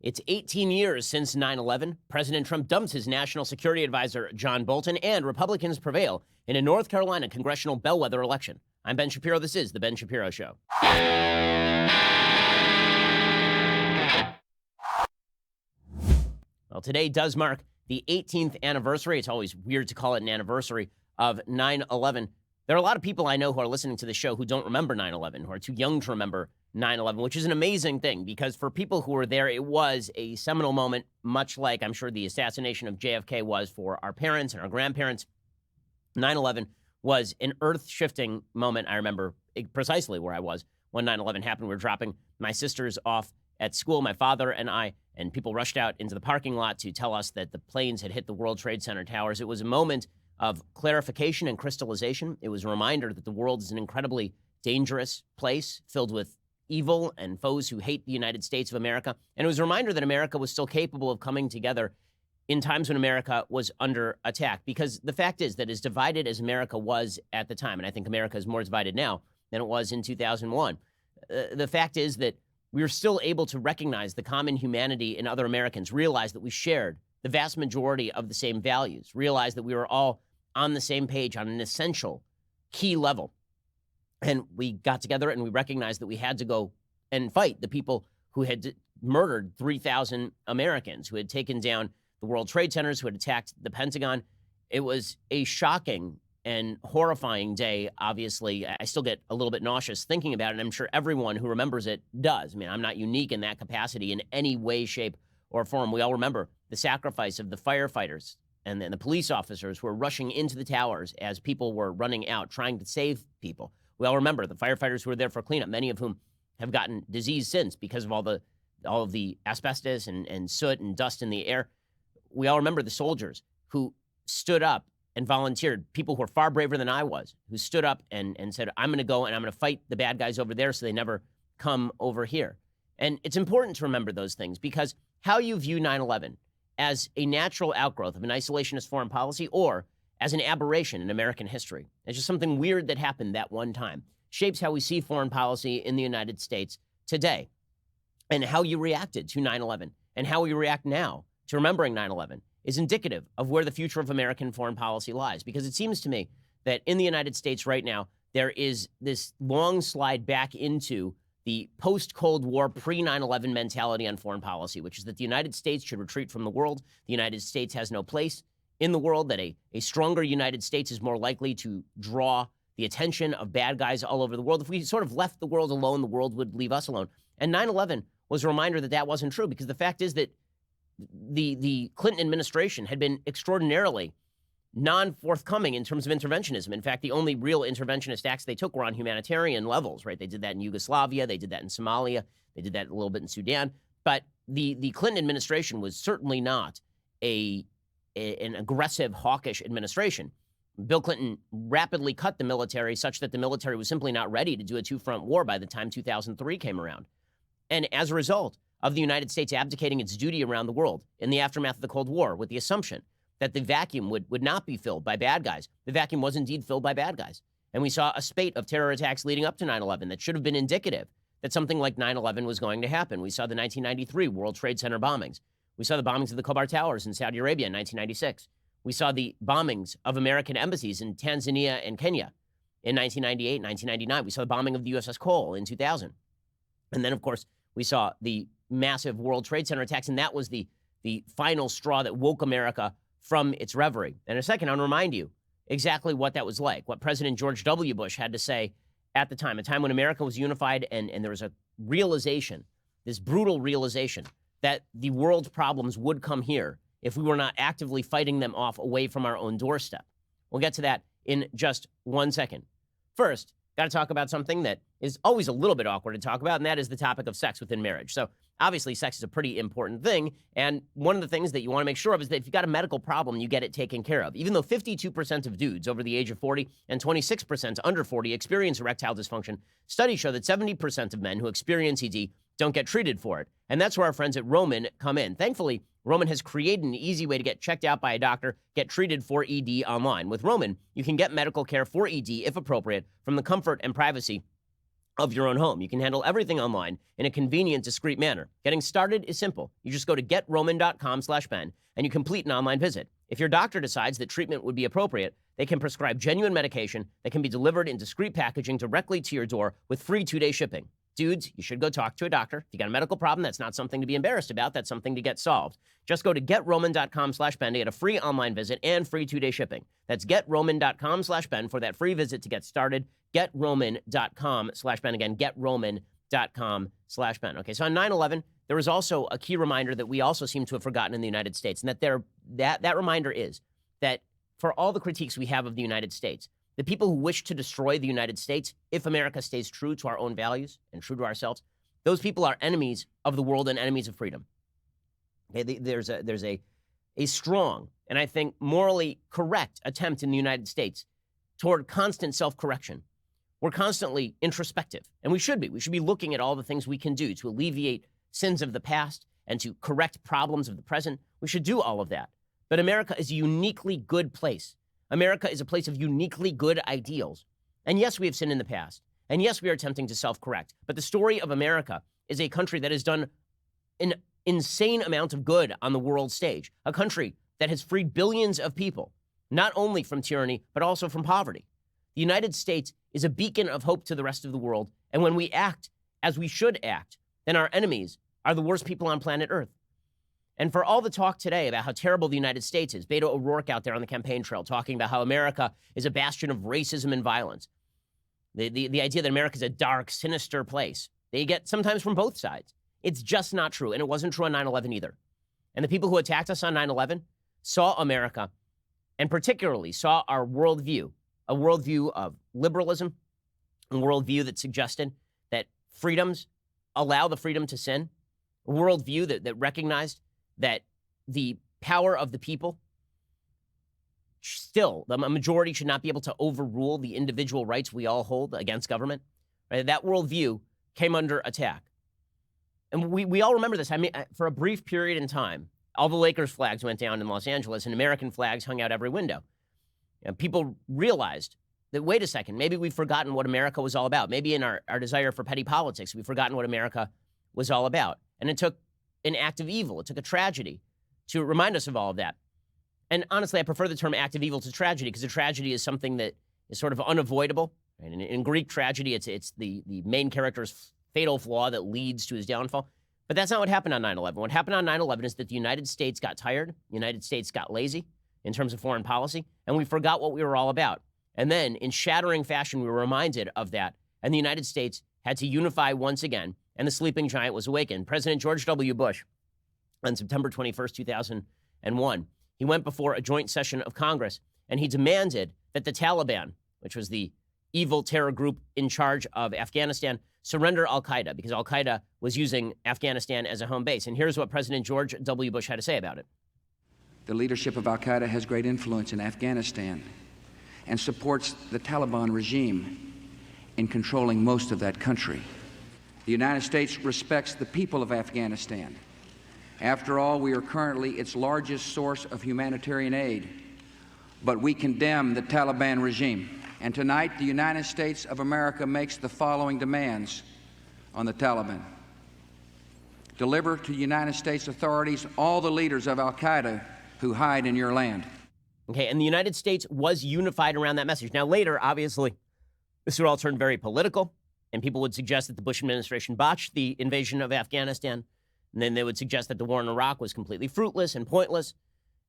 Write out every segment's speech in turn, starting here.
It's 18 years since 9/11. President Trump dumps his national security advisor, John Bolton, and Republicans prevail in a North Carolina congressional bellwether election. I'm Ben Shapiro. This is The Ben Shapiro Show. Well, today does mark the 18th anniversary. It's always weird to call it an anniversary of 9/11. There are a lot of people I know who are listening to the show who don't remember 9/11, who are too young to remember 9/11, which is an amazing thing because for people who were there, it was a seminal moment, much like I'm sure the assassination of JFK was for our parents and our grandparents. 9/11 was an earth-shifting moment. I remember precisely where I was when 9/11 happened. We were dropping my sisters off at school, my father and I, and people rushed out into the parking lot to tell us that the planes had hit the World Trade Center towers. It was a moment of clarification and crystallization. It was a reminder that the world is an incredibly dangerous place filled with evil and foes who hate the United States of America. And it was a reminder that America was still capable of coming together in times when America was under attack. Because the fact is that as divided as America was at the time, and I think America is more divided now than it was in 2001, the fact is that we were still able to recognize the common humanity in other Americans, realize that we shared the vast majority of the same values, realize that we were all on the same page on an essential key level. And we got together and we recognized that we had to go and fight the people who had murdered 3,000 Americans, who had taken down the World Trade Centers, who had attacked the Pentagon. It was a shocking and horrifying day. Obviously, I still get a little bit nauseous thinking about it, and I'm sure everyone who remembers it does. I mean, I'm not unique in that capacity in any way, shape, or form. We all remember the sacrifice of the firefighters and then the police officers who were rushing into the towers as people were running out, trying to save people. We all remember the firefighters who were there for cleanup, many of whom have gotten disease since because of all of the asbestos and soot and dust in the air. We all remember the soldiers who stood up and volunteered, people who are far braver than I was, who stood up and said, I'm going to go and I'm going to fight the bad guys over there so they never come over here. And it's important to remember those things because how you view 9/11 as a natural outgrowth of an isolationist foreign policy or as an aberration in American history, it's just something weird that happened that one time, shapes how we see foreign policy in the United States today. And how you reacted to 9/11 and how we react now to remembering 9/11 is indicative of where the future of American foreign policy lies. Because it seems to me that in the United States right now, there is this long slide back into the post-Cold War, pre-9/11 mentality on foreign policy, which is that the United States should retreat from the world. The United States has no place in the world, that a stronger United States is more likely to draw the attention of bad guys all over the world. If we sort of left the world alone, the world would leave us alone. And 9/11 was a reminder that that wasn't true, because the fact is that the Clinton administration had been extraordinarily non-forthcoming in terms of interventionism. In fact, the only real interventionist acts they took were on humanitarian levels, right? They did that in Yugoslavia. They did that in Somalia. They did that a little bit in Sudan. But the Clinton administration was certainly not an aggressive, hawkish administration. Bill Clinton rapidly cut the military such that the military was simply not ready to do a two-front war by the time 2003 came around. And as a result of the United States abdicating its duty around the world in the aftermath of the Cold War with the assumption that the vacuum would not be filled by bad guys, the vacuum was indeed filled by bad guys. And we saw a spate of terror attacks leading up to 9/11 that should have been indicative that something like 9/11 was going to happen. We saw the 1993 World Trade Center bombings. We saw the bombings of the Khobar Towers in Saudi Arabia in 1996. We saw the bombings of American embassies in Tanzania and Kenya in 1998, 1999. We saw the bombing of the USS Cole in 2000. And then, of course, we saw the massive World Trade Center attacks, and that was the final straw that woke America from its reverie. And in a second, I'll remind you exactly what that was like, what President George W. Bush had to say at the time, a time when America was unified and there was a realization, this brutal realization, that the world's problems would come here if we were not actively fighting them off away from our own doorstep. We'll get to that in just 1 second. First, got to talk about something that is always a little bit awkward to talk about, and that is the topic of sex within marriage. So obviously, sex is a pretty important thing, and one of the things that you want to make sure of is that if you've got a medical problem, you get it taken care of. Even though 52% of dudes over the age of 40 and 26% under 40 experience erectile dysfunction, studies show that 70% of men who experience ED don't get treated for it. And that's where our friends at Roman come in. Thankfully, Roman has created an easy way to get checked out by a doctor, get treated for ED online. With Roman, you can get medical care for ED, if appropriate, from the comfort and privacy of your own home. You can handle everything online in a convenient, discreet manner. Getting started is simple. You just go to getroman.com/Ben and you complete an online visit. If your doctor decides that treatment would be appropriate, they can prescribe genuine medication that can be delivered in discreet packaging directly to your door with free 2-day shipping. Dudes, you should go talk to a doctor. If you got a medical problem, that's not something to be embarrassed about. That's something to get solved. Just go to getroman.com/Ben to get a free online visit and free 2-day shipping. That's getroman.com/Ben for that free visit to get started. Getroman.com/Ben. Again, getroman.com/Ben. Okay, so on 9/11, there was also a key reminder that we also seem to have forgotten in the United States, and that reminder is that for all the critiques we have of the United States, the people who wish to destroy the United States, if America stays true to our own values and true to ourselves, those people are enemies of the world and enemies of freedom. Okay, there's a strong and I think morally correct attempt in the United States toward constant self-correction. We're constantly introspective, and we should be. We should be looking at all the things we can do to alleviate sins of the past and to correct problems of the present. We should do all of that. But America is a uniquely good place. America is a place of uniquely good ideals. And yes, we have sinned in the past. And yes, we are attempting to self-correct. But the story of America is a country that has done an insane amount of good on the world stage. A country that has freed billions of people, not only from tyranny, but also from poverty. The United States is a beacon of hope to the rest of the world. And when we act as we should act, then our enemies are the worst people on planet Earth. And for all the talk today about how terrible the United States is, Beto O'Rourke out there on the campaign trail talking about how America is a bastion of racism and violence. The idea that America is a dark, sinister place. They get sometimes from both sides. It's just not true. And it wasn't true on 9/11 either. And the people who attacked us on 9/11 saw America and particularly saw our worldview, a worldview of liberalism, a worldview that suggested that freedoms allow the freedom to sin, a worldview that recognized that the power of the people, still, the majority should not be able to overrule the individual rights we all hold against government. Right? That worldview came under attack. And we all remember this. I mean, for a brief period in time, all the Lakers flags went down in Los Angeles and American flags hung out every window. And people realized that, wait a second, maybe we've forgotten what America was all about. Maybe in our desire for petty politics, we've forgotten what America was all about. And it took an act of evil. It took a tragedy to remind us of all of that. And honestly, I prefer the term act of evil to tragedy because a tragedy is something that is sort of unavoidable. And in Greek tragedy, it's the main character's fatal flaw that leads to his downfall. But that's not what happened on 9/11. What happened on 9/11 is that the United States got tired. The United States got lazy in terms of foreign policy, and we forgot what we were all about. And then in shattering fashion, we were reminded of that. And the United States had to unify once again, and the sleeping giant was awakened. President George W. Bush, on September 21st, 2001, he went before a joint session of Congress, and he demanded that the Taliban, which was the evil terror group in charge of Afghanistan, surrender al-Qaeda, because al-Qaeda was using Afghanistan as a home base. And here's what President George W. Bush had to say about it. The leadership of al-Qaeda has great influence in Afghanistan and supports the Taliban regime in controlling most of that country. The United States respects the people of Afghanistan. After all, we are currently its largest source of humanitarian aid, but we condemn the Taliban regime. And tonight, the United States of America makes the following demands on the Taliban. Deliver to United States authorities all the leaders of al-Qaeda who hide in your land. Okay, and the United States was unified around that message. Now, later, obviously, this would all turn very political, and people would suggest that the Bush administration botched the invasion of Afghanistan, and then they would suggest that the war in Iraq was completely fruitless and pointless,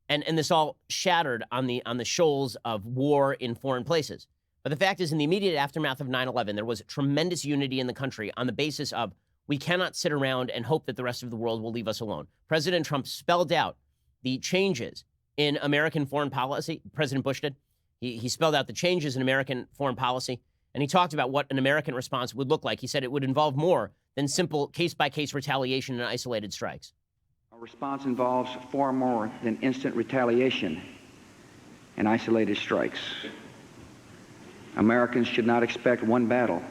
and this all shattered on the shoals of war in foreign places. But the fact is, in the immediate aftermath of 9/11, there was tremendous unity in the country on the basis of we cannot sit around and hope that the rest of the world will leave us alone. President Trump spelled out the changes in American foreign policy. President Bush did. He spelled out the changes in American foreign policy, and he talked about what an American response would look like. He said it would involve more than simple case-by-case retaliation and isolated strikes. Our response involves far more than instant retaliation and isolated strikes. Americans should not expect one battle,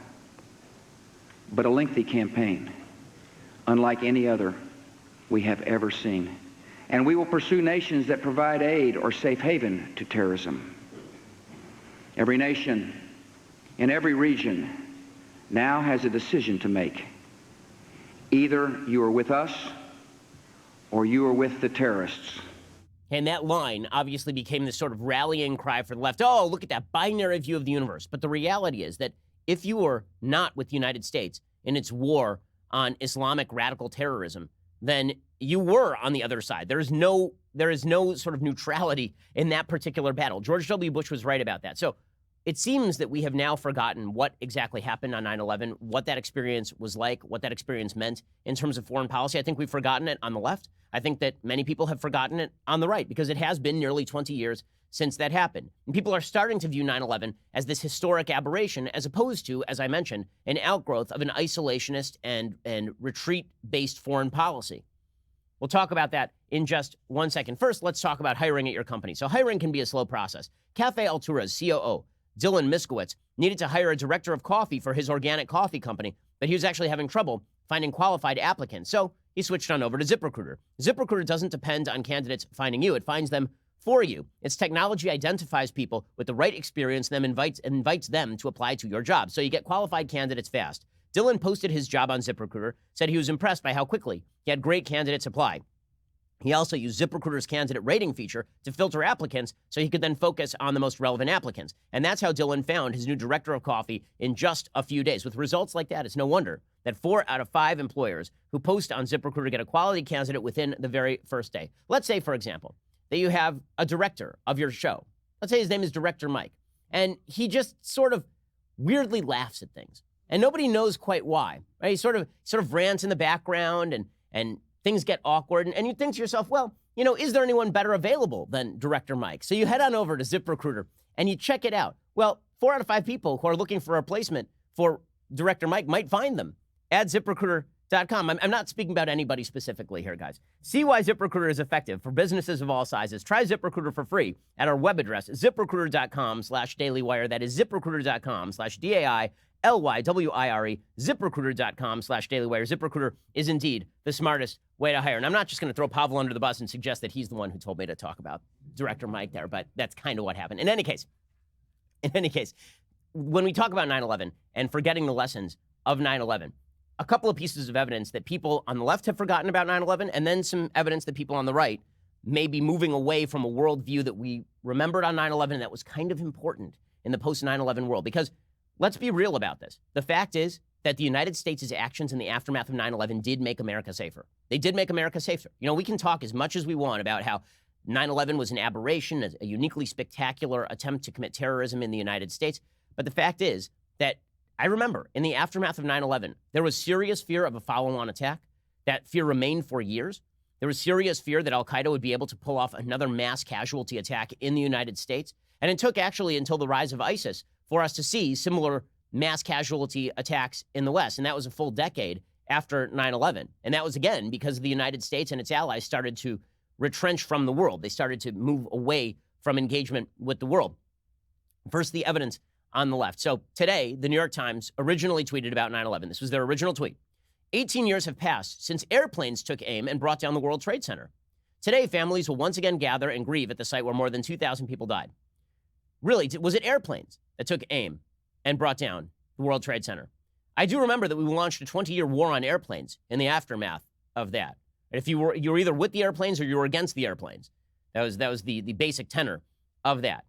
but a lengthy campaign, unlike any other we have ever seen. And we will pursue nations that provide aid or safe haven to terrorism. Every nation in every region now has a decision to make. Either you are with us or you are with the terrorists. And that line obviously became this sort of rallying cry for the left. Oh, look at that binary view of the universe. But the reality is that if you are not with the United States in its war on Islamic radical terrorism, then you were on the other side. There is no sort of neutrality in that particular battle. George W. Bush was right about that. So it seems that we have now forgotten what exactly happened on 9/11, what that experience was like, what that experience meant in terms of foreign policy. I think we've forgotten it on the left. I think that many people have forgotten it on the right because it has been nearly 20 years since that happened. And people are starting to view 9/11 as this historic aberration as opposed to, as I mentioned, an outgrowth of an isolationist and retreat-based foreign policy. We'll talk about that in just 1 second. First, let's talk about hiring at your company. So hiring can be a slow process. Cafe Altura's COO, Dylan Miskowitz, needed to hire a director of coffee for his organic coffee company, but he was actually having trouble finding qualified applicants. So he switched on over to ZipRecruiter. ZipRecruiter doesn't depend on candidates finding you. It finds them for you. Its technology identifies people with the right experience and then invites them to apply to your job. So you get qualified candidates fast. Dylan posted his job on ZipRecruiter, said he was impressed by how quickly he had great candidates apply. He also used ZipRecruiter's candidate rating feature to filter applicants so he could then focus on the most relevant applicants. And that's how Dylan found his new director of coffee in just a few days. With results like that, it's no wonder that 4 out of 5 employers who post on ZipRecruiter get a quality candidate within the very first day. Let's say, for example, that you have a director of your show. Let's say his name is Director Mike, and he just sort of weirdly laughs at things, and nobody knows quite why. Right? He sort of rants in the background, and things get awkward, and you think to yourself, well, you know, is there anyone better available than Director Mike? So you head on over to ZipRecruiter and you check it out. Well, 4 out of 5 people who are looking for a replacement for Director Mike might find them at ZipRecruiter.com. I'm not speaking about anybody specifically here, guys. See why ZipRecruiter is effective for businesses of all sizes. Try ZipRecruiter for free at our web address, ZipRecruiter.com/dailywire. That is ZipRecruiter.com/DAILYWIRE, ZipRecruiter.com/dailywire. ZipRecruiter is indeed the smartest way to hire. And I'm not just going to throw Pavel under the bus and suggest that he's the one who told me to talk about Director Mike there, but that's kind of what happened. In any case, when we talk about 9/11 and forgetting the lessons of 9/11, a couple of pieces of evidence that people on the left have forgotten about 9/11, and then some evidence that people on the right may be moving away from a worldview that we remembered on 9/11 that was kind of important in the post-9/11 world. Because let's be real about this. The fact is that the United States' actions in the aftermath of 9/11 did make America safer. They did make America safer. You know, we can talk as much as we want about how 9/11 was an aberration, a uniquely spectacular attempt to commit terrorism in the United States. But the fact is that I remember in the aftermath of 9/11, there was serious fear of a follow-on attack. That fear remained for years. There was serious fear that al-Qaeda would be able to pull off another mass casualty attack in the United States. And it took actually until the rise of ISIS for us to see similar mass casualty attacks in the West. And that was a full decade after 9/11. And that was, again, because the United States and its allies started to retrench from the world. They started to move away from engagement with the world. First, the evidence on the left. So today, the New York Times originally tweeted about 9/11. This was their original tweet. 18 years have passed since airplanes took aim and brought down the World Trade Center. Today, families will once again gather and grieve at the site where more than 2,000 people died. Really, was it airplanes that took aim and brought down the World Trade Center? I do remember that we launched a 20-year war on airplanes in the aftermath of that. If you were either with the airplanes or you were against the airplanes. That was the basic tenor of that.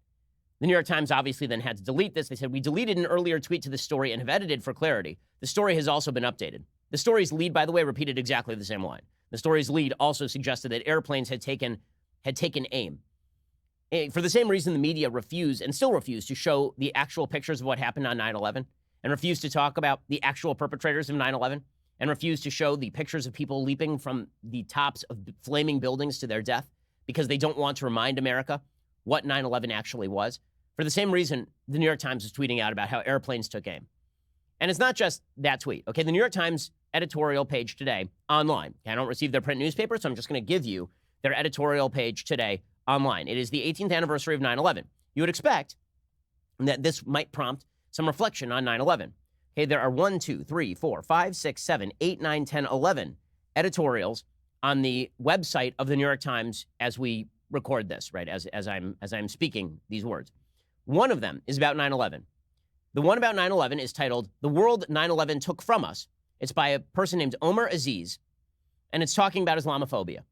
The New York Times obviously then had to delete this. They said, we deleted an earlier tweet to the story and have edited for clarity. The story has also been updated. The story's lead, by the way, repeated exactly the same line. The story's lead also suggested that airplanes had taken aim. For the same reason the media refused and still refuse to show the actual pictures of what happened on 9/11 and refused to talk about the actual perpetrators of 9/11 and refused to show the pictures of people leaping from the tops of flaming buildings to their death because they don't want to remind America what 9/11 actually was. For the same reason, the New York Times is tweeting out about how airplanes took aim. And it's not just that tweet, okay? The New York Times editorial page today online. I don't receive their print newspaper, so I'm just going to give you their editorial page today online. It is the 18th anniversary of 9/11. You would expect that this might prompt some reflection on 9/11. Okay, there are 1, 2, 3, 4, 5, 6, 7, 8, 9, 10, 11 editorials on the website of the New York Times as we record this, right? As I'm speaking these words. One of them is about 9/11. The one about 9/11 is titled "The World 9/11 Took From Us." It's by a person named Omar Aziz, and it's talking about Islamophobia.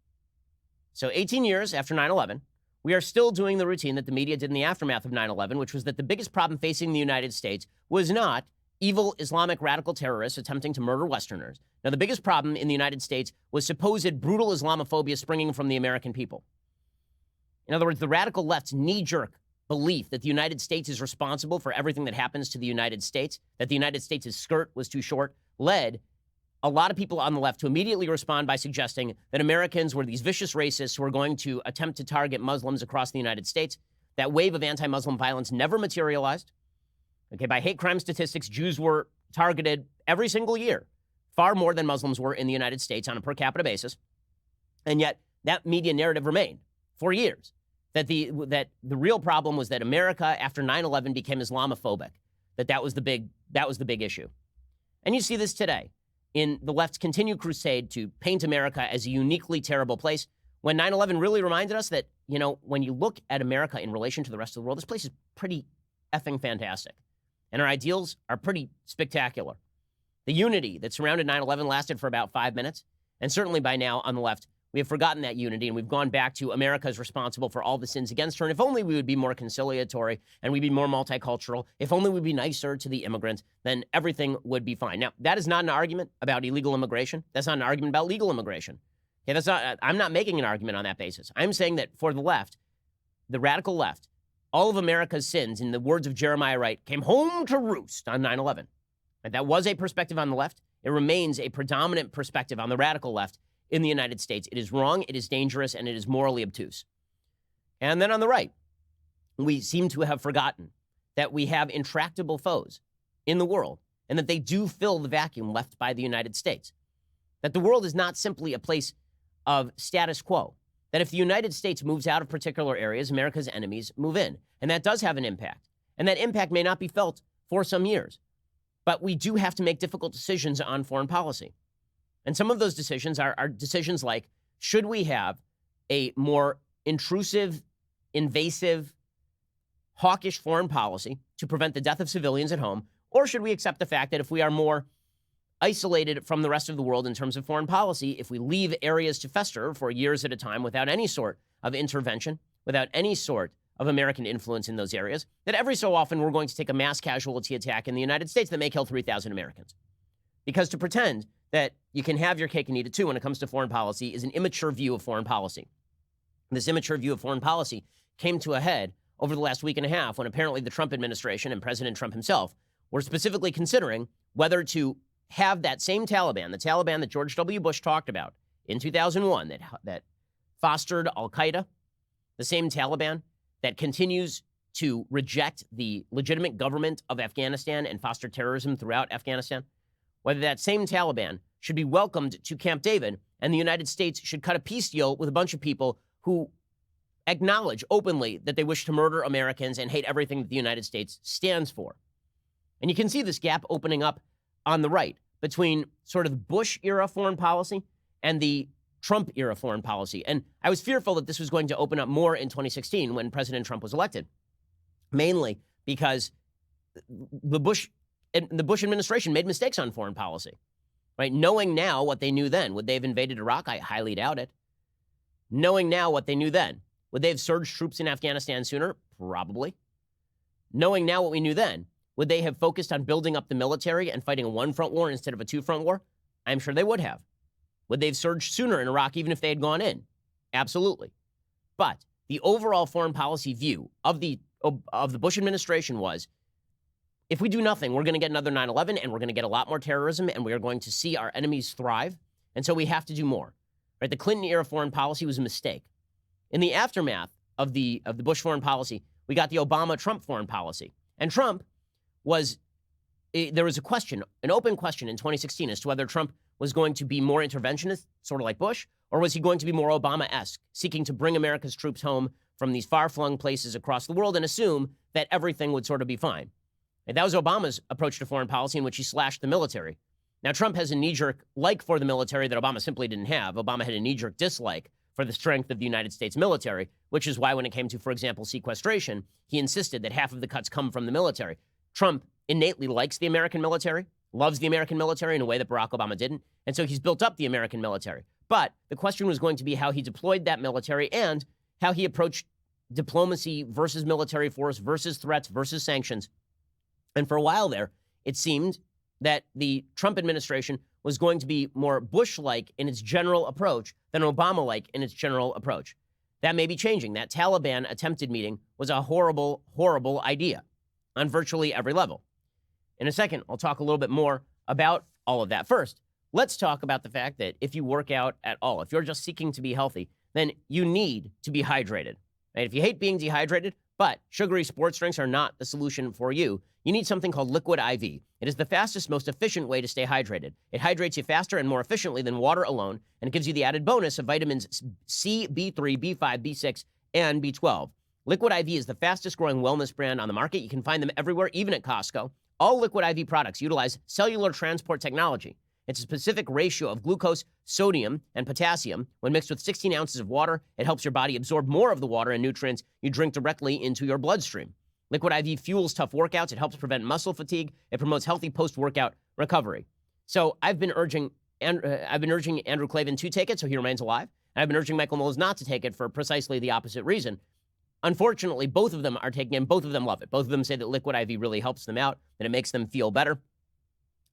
So 18 years after 9/11, we are still doing the routine that the media did in the aftermath of 9/11, which was that the biggest problem facing the United States was not evil Islamic radical terrorists attempting to murder Westerners. Now, the biggest problem in the United States was supposed brutal Islamophobia springing from the American people. In other words, the radical left's knee-jerk belief that the United States is responsible for everything that happens to the United States, that the United States' skirt was too short, led a lot of people on the left to immediately respond by suggesting that Americans were these vicious racists who were going to attempt to target Muslims across the United States. That wave of anti-Muslim violence never materialized. Okay, by hate crime statistics, Jews were targeted every single year, far more than Muslims were in the United States on a per capita basis. And yet that media narrative remained for years, that the real problem was that America after 9/11 became Islamophobic, that was the big issue. And you see this today in the left's continued crusade to paint America as a uniquely terrible place, when 9/11 really reminded us that, when you look at America in relation to the rest of the world, this place is pretty effing fantastic. And our ideals are pretty spectacular. The unity that surrounded 9/11 lasted for about 5 minutes. And certainly by now on the left, we have forgotten that unity, and we've gone back to America is responsible for all the sins against her. And if only we would be more conciliatory and we'd be more multicultural, if only we'd be nicer to the immigrants, then everything would be fine. Now, that is not an argument about illegal immigration. That's not an argument about legal immigration. Okay, I'm not making an argument on that basis. I'm saying that for the left, the radical left, all of America's sins, in the words of Jeremiah Wright, came home to roost on 9/11. And that was a perspective on the left. It remains a predominant perspective on the radical left in the United States. It is wrong, it is dangerous, and it is morally obtuse. And then on the right, we seem to have forgotten that we have intractable foes in the world, and that they do fill the vacuum left by the United States. That the world is not simply a place of status quo. That if the United States moves out of particular areas, America's enemies move in. And that does have an impact. And that impact may not be felt for some years. But we do have to make difficult decisions on foreign policy. And some of those decisions are decisions like, should we have a more intrusive, invasive, hawkish foreign policy to prevent the death of civilians at home? Or should we accept the fact that if we are more isolated from the rest of the world in terms of foreign policy, if we leave areas to fester for years at a time without any sort of intervention, without any sort of American influence in those areas, that every so often we're going to take a mass casualty attack in the United States that may kill 3,000 Americans? Because to pretend that you can have your cake and eat it too when it comes to foreign policy is an immature view of foreign policy. This immature view of foreign policy came to a head over the last week and a half when apparently the Trump administration and President Trump himself were specifically considering whether to have that same Taliban, the Taliban that George W. Bush talked about in 2001, that fostered al-Qaeda, the same Taliban that continues to reject the legitimate government of Afghanistan and foster terrorism throughout Afghanistan, whether that same Taliban should be welcomed to Camp David and the United States should cut a peace deal with a bunch of people who acknowledge openly that they wish to murder Americans and hate everything that the United States stands for. And you can see this gap opening up on the right between sort of Bush-era foreign policy and the Trump-era foreign policy. And I was fearful that this was going to open up more in 2016 when President Trump was elected, mainly because the Bush administration made mistakes on foreign policy, right? Knowing now what they knew then, would they have invaded Iraq? I highly doubt it. Knowing now what they knew then, would they have surged troops in Afghanistan sooner? Probably. Knowing now what we knew then, would they have focused on building up the military and fighting a one-front war instead of a two-front war? I'm sure they would have. Would they have surged sooner in Iraq even if they had gone in? Absolutely. But the overall foreign policy view of the Bush administration was, if we do nothing, we're going to get another 9/11 and we're going to get a lot more terrorism and we are going to see our enemies thrive. And so we have to do more. Right? The Clinton-era foreign policy was a mistake. In the aftermath of the Bush foreign policy, we got the Obama-Trump foreign policy. And Trump there was a question, an open question in 2016 as to whether Trump was going to be more interventionist, sort of like Bush, or was he going to be more Obama-esque, seeking to bring America's troops home from these far-flung places across the world and assume that everything would sort of be fine. And that was Obama's approach to foreign policy in which he slashed the military. Now, Trump has a knee-jerk like for the military that Obama simply didn't have. Obama had a knee-jerk dislike for the strength of the United States military, which is why when it came to, for example, sequestration, he insisted that half of the cuts come from the military. Trump innately likes the American military, loves the American military in a way that Barack Obama didn't. And so he's built up the American military. But the question was going to be how he deployed that military and how he approached diplomacy versus military force versus threats versus sanctions. And for a while there, it seemed that the Trump administration was going to be more Bush-like in its general approach than Obama-like in its general approach. That may be changing. That Taliban attempted meeting was a horrible, horrible idea on virtually every level. In a second, I'll talk a little bit more about all of that. First, let's talk about the fact that if you work out at all, if you're just seeking to be healthy, then you need to be hydrated. Right? If you hate being dehydrated, but sugary sports drinks are not the solution for you, you need something called Liquid IV. It is the fastest, most efficient way to stay hydrated. It hydrates you faster and more efficiently than water alone, and it gives you the added bonus of vitamins C, B3, B5, B6, and B12. Liquid IV is the fastest growing wellness brand on the market. You can find them everywhere, even at Costco. All Liquid IV products utilize cellular transport technology. It's a specific ratio of glucose, sodium, and potassium. When mixed with 16 ounces of water, it helps your body absorb more of the water and nutrients you drink directly into your bloodstream. Liquid IV fuels tough workouts. It helps prevent muscle fatigue. It promotes healthy post-workout recovery. So I've been urging Andrew Klavan to take it, so he remains alive. And I've been urging Michael Knowles not to take it for precisely the opposite reason. Unfortunately, both of them are taking it, and both of them love it. Both of them say that Liquid IV really helps them out, and it makes them feel better.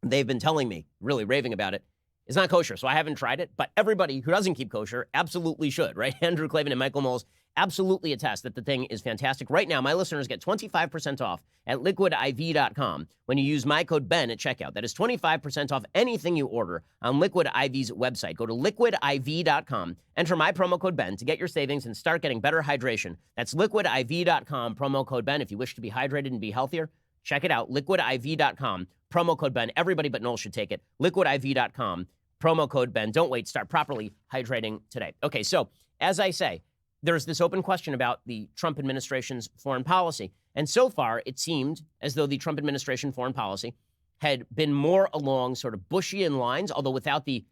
They've been telling me, really raving about it. It's not kosher, so I haven't tried it, but everybody who doesn't keep kosher absolutely should, right? Andrew Klavan and Michael Knowles absolutely attest that the thing is fantastic. Right now, my listeners get 25% off at liquidiv.com when you use my code BEN at checkout. That is 25% off anything you order on Liquid IV's website. Go to liquidiv.com, enter my promo code BEN to get your savings and start getting better hydration. That's liquidiv.com, promo code BEN. If you wish to be hydrated and be healthier, check it out, liquidiv.com, promo code BEN. Everybody but Knowles should take it. Liquidiv.com, promo code BEN. Don't wait. Start properly hydrating today. Okay, so as I say, there's this open question about the Trump administration's foreign policy. And so far, it seemed as though the Trump administration foreign policy had been more along sort of Bushian lines, although without the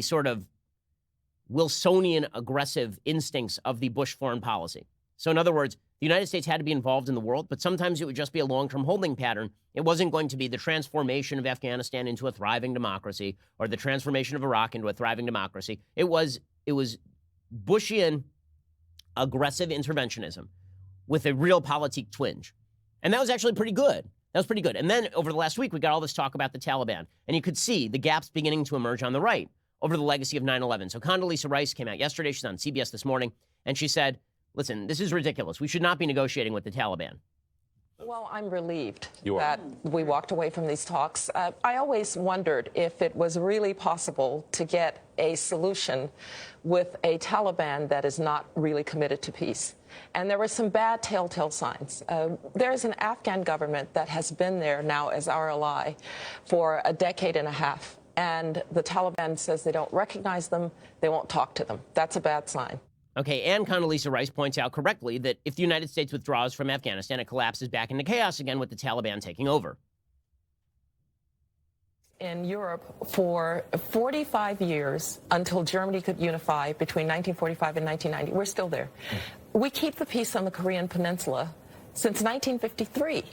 sort of Wilsonian aggressive instincts of the Bush foreign policy. So in other words, the United States had to be involved in the world, but sometimes it would just be a long-term holding pattern. It wasn't going to be the transformation of Afghanistan into a thriving democracy or the transformation of Iraq into a thriving democracy. It was Bushian aggressive interventionism with a realpolitik twinge. And that was actually pretty good. That was pretty good. And then over the last week, we got all this talk about the Taliban. And you could see the gaps beginning to emerge on the right over the legacy of 9/11. So Condoleezza Rice came out yesterday. She's on CBS this morning. And she said, listen, this is ridiculous. We should not be negotiating with the Taliban. Well, I'm relieved that we walked away from these talks. I always wondered if it was really possible to get a solution with a Taliban that is not really committed to peace. And there were some bad telltale signs. There's an Afghan government that has been there now as our ally for a decade and a half. And the Taliban says they don't recognize them, they won't talk to them. That's a bad sign. Okay, and Condoleezza Rice points out correctly that if the United States withdraws from Afghanistan, it collapses back into chaos again with the Taliban taking over. In Europe for 45 years until Germany could unify between 1945 and 1990. We're still there. We keep the peace on the Korean Peninsula since 1953.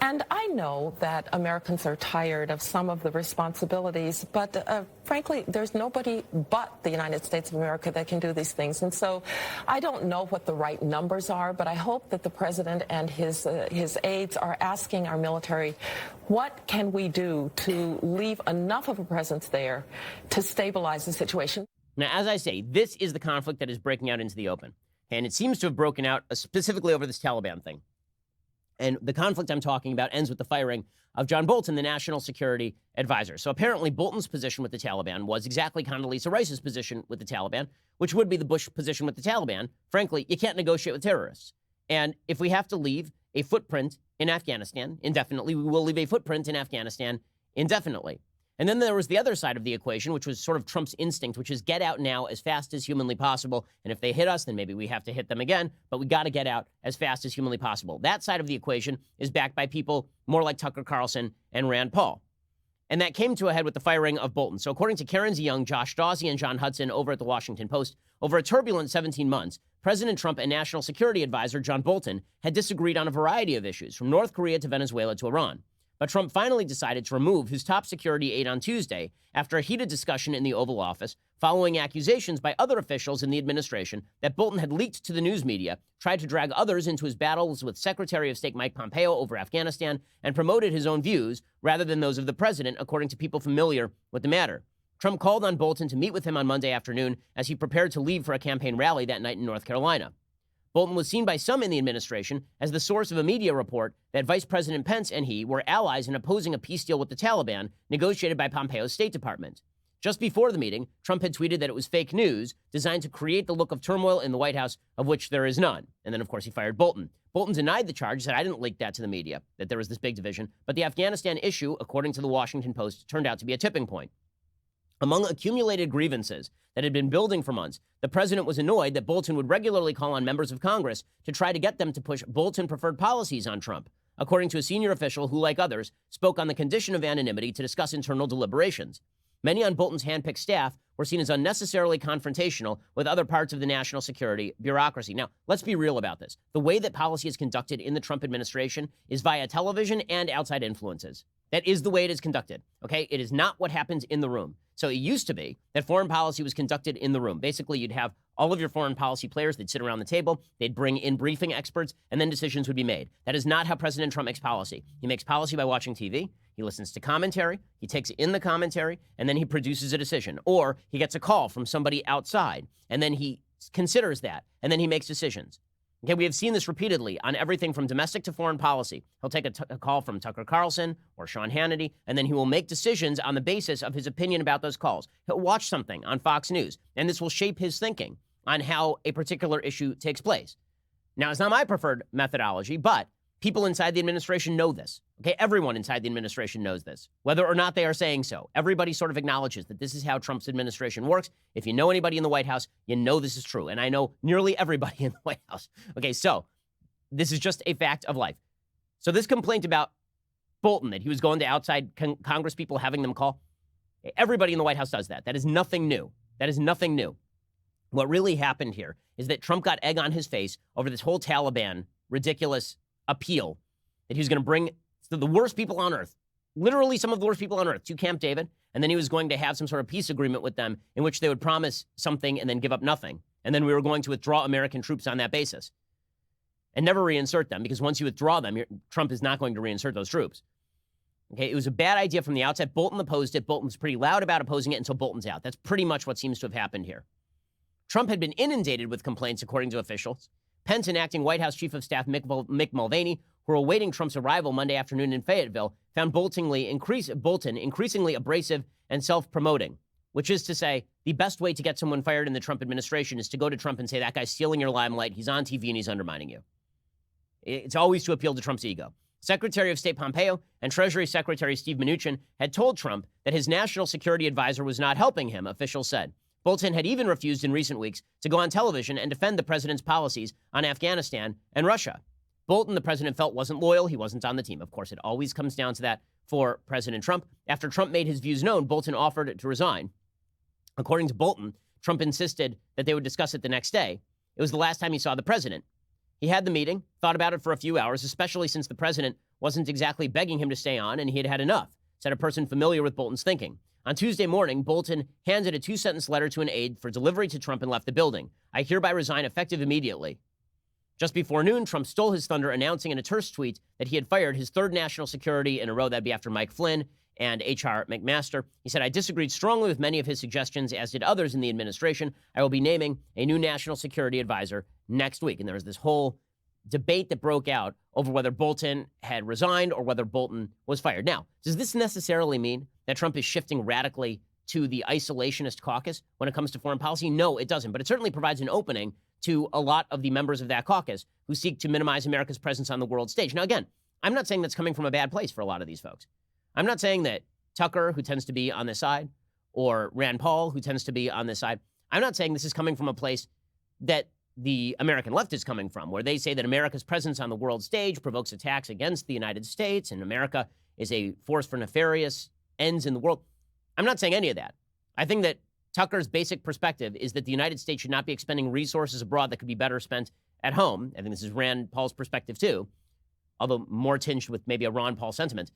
And I know that Americans are tired of some of the responsibilities, but frankly, there's nobody but the United States of America that can do these things. And so I don't know what the right numbers are, but I hope that the president and his aides are asking our military, what can we do to leave enough of a presence there to stabilize the situation? Now, as I say, this is the conflict that is breaking out into the open. And it seems to have broken out specifically over this Taliban thing. And the conflict I'm talking about ends with the firing of John Bolton, the national security advisor. So apparently Bolton's position with the Taliban was exactly Condoleezza Rice's position with the Taliban, which would be the Bush position with the Taliban. Frankly, you can't negotiate with terrorists. And if we have to leave a footprint in Afghanistan indefinitely, we will leave a footprint in Afghanistan indefinitely. And then there was the other side of the equation, which was sort of Trump's instinct, which is get out now as fast as humanly possible. And if they hit us, then maybe we have to hit them again. But we got to get out as fast as humanly possible. That side of the equation is backed by people more like Tucker Carlson and Rand Paul. And that came to a head with the firing of Bolton. So according to Karen Young, Josh Dawsey, and John Hudson over at the Washington Post, over a turbulent 17 months, President Trump and National Security Advisor John Bolton had disagreed on a variety of issues, from North Korea to Venezuela to Iran. But Trump finally decided to remove his top security aide on Tuesday after a heated discussion in the Oval Office, following accusations by other officials in the administration that Bolton had leaked to the news media, tried to drag others into his battles with Secretary of State Mike Pompeo over Afghanistan, and promoted his own views rather than those of the president, according to people familiar with the matter. Trump called on Bolton to meet with him on Monday afternoon as he prepared to leave for a campaign rally that night in North Carolina. Bolton was seen by some in the administration as the source of a media report that Vice President Pence and he were allies in opposing a peace deal with the Taliban negotiated by Pompeo's State Department. Just before the meeting, Trump had tweeted that it was fake news designed to create the look of turmoil in the White House, of which there is none. And then, of course, he fired Bolton. Bolton denied the charge, said, "I didn't leak that to the media, that there was this big division." But the Afghanistan issue, according to the Washington Post, turned out to be a tipping point. Among accumulated grievances that had been building for months, the president was annoyed that Bolton would regularly call on members of Congress to try to get them to push Bolton-preferred policies on Trump, according to a senior official who, like others, spoke on the condition of anonymity to discuss internal deliberations. Many on Bolton's handpicked staff were seen as unnecessarily confrontational with other parts of the national security bureaucracy. Now, let's be real about this. The way that policy is conducted in the Trump administration is via television and outside influences. That is the way it is conducted, okay? It is not what happens in the room. So it used to be that foreign policy was conducted in the room. Basically, you'd have all of your foreign policy players, they'd sit around the table, they'd bring in briefing experts, and then decisions would be made. That is not how President Trump makes policy. He makes policy by watching TV, he listens to commentary, he takes in the commentary, and then he produces a decision. Or he gets a call from somebody outside, and then he considers that, and then he makes decisions. Okay, we have seen this repeatedly on everything from domestic to foreign policy. He'll take a call from Tucker Carlson or Sean Hannity, and then he will make decisions on the basis of his opinion about those calls. He'll watch something on Fox News, and this will shape his thinking on how a particular issue takes place. Now, it's not my preferred methodology, but people inside the administration know this. Okay, everyone inside the administration knows this, whether or not they are saying so. Everybody sort of acknowledges that this is how Trump's administration works. If you know anybody in the White House, you know this is true. And I know nearly everybody in the White House. Okay, so this is just a fact of life. So this complaint about Bolton, that he was going to outside Congress people, having them call, everybody in the White House does that. That is nothing new. That is nothing new. What really happened here is that Trump got egg on his face over this whole Taliban ridiculous appeal that he was going to bring the worst people on earth, literally some of the worst people on earth, to Camp David, and then he was going to have some sort of peace agreement with them in which they would promise something and then give up nothing. And then we were going to withdraw American troops on that basis and never reinsert them, because once you withdraw them, Trump is not going to reinsert those troops. Okay, it was a bad idea from the outset. Bolton opposed it. Bolton's pretty loud about opposing it until Bolton's out. That's pretty much what seems to have happened here. Trump had been inundated with complaints, according to officials. Pence and acting White House Chief of Staff Mick Mulvaney, who were awaiting Trump's arrival Monday afternoon in Fayetteville, found Bolton increasingly abrasive and self-promoting, which is to say, the best way to get someone fired in the Trump administration is to go to Trump and say, that guy's stealing your limelight, he's on TV and he's undermining you. It's always to appeal to Trump's ego. Secretary of State Pompeo and Treasury Secretary Steve Mnuchin had told Trump that his national security advisor was not helping him, officials said. Bolton had even refused in recent weeks to go on television and defend the president's policies on Afghanistan and Russia. Bolton, the president felt, wasn't loyal. He wasn't on the team. Of course, it always comes down to that for President Trump. After Trump made his views known, Bolton offered to resign. According to Bolton, Trump insisted that they would discuss it the next day. It was the last time he saw the president. He had the meeting, thought about it for a few hours, especially since the president wasn't exactly begging him to stay on, and he had had enough, said a person familiar with Bolton's thinking. On Tuesday morning, Bolton handed a 2-sentence letter to an aide for delivery to Trump and left the building. "I hereby resign effective immediately." Just before noon, Trump stole his thunder, announcing in a terse tweet that he had fired his third national security in a row. That'd be after Mike Flynn and H.R. McMaster. He said, "I disagreed strongly with many of his suggestions, as did others in the administration. I will be naming a new national security advisor next week." And there was this whole debate that broke out over whether Bolton had resigned or whether Bolton was fired. Now, does this necessarily mean that Trump is shifting radically to the isolationist caucus when it comes to foreign policy? No, it doesn't. But it certainly provides an opening to a lot of the members of that caucus who seek to minimize America's presence on the world stage. Now, again, I'm not saying that's coming from a bad place for a lot of these folks. I'm not saying that Tucker, who tends to be on this side, or Rand Paul, who tends to be on this side, I'm not saying this is coming from a place that the American left is coming from, where they say that America's presence on the world stage provokes attacks against the United States, and America is a force for nefarious ends in the world. I'm not saying any of that. I think that Tucker's basic perspective is that the United States should not be expending resources abroad that could be better spent at home. I think this is Rand Paul's perspective too, although more tinged with maybe a Ron Paul sentiment.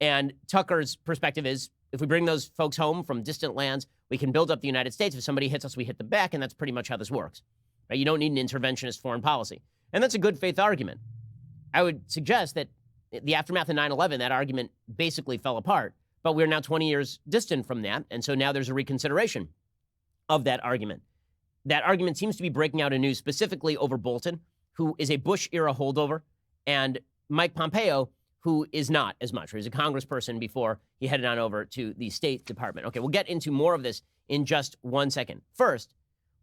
And Tucker's perspective is, if we bring those folks home from distant lands, we can build up the United States. If somebody hits us, we hit them back, and that's pretty much how this works. Right? You don't need an interventionist foreign policy. And that's a good faith argument. I would suggest that the aftermath of 9/11, that argument basically fell apart, but we're now 20 years distant from that, and so now there's a reconsideration of that argument. That argument seems to be breaking out anew, specifically over Bolton, who is a Bush-era holdover, and Mike Pompeo, who is not as much, or he's a congressperson before he headed on over to the State Department. Okay, we'll get into more of this in just 1 second. First,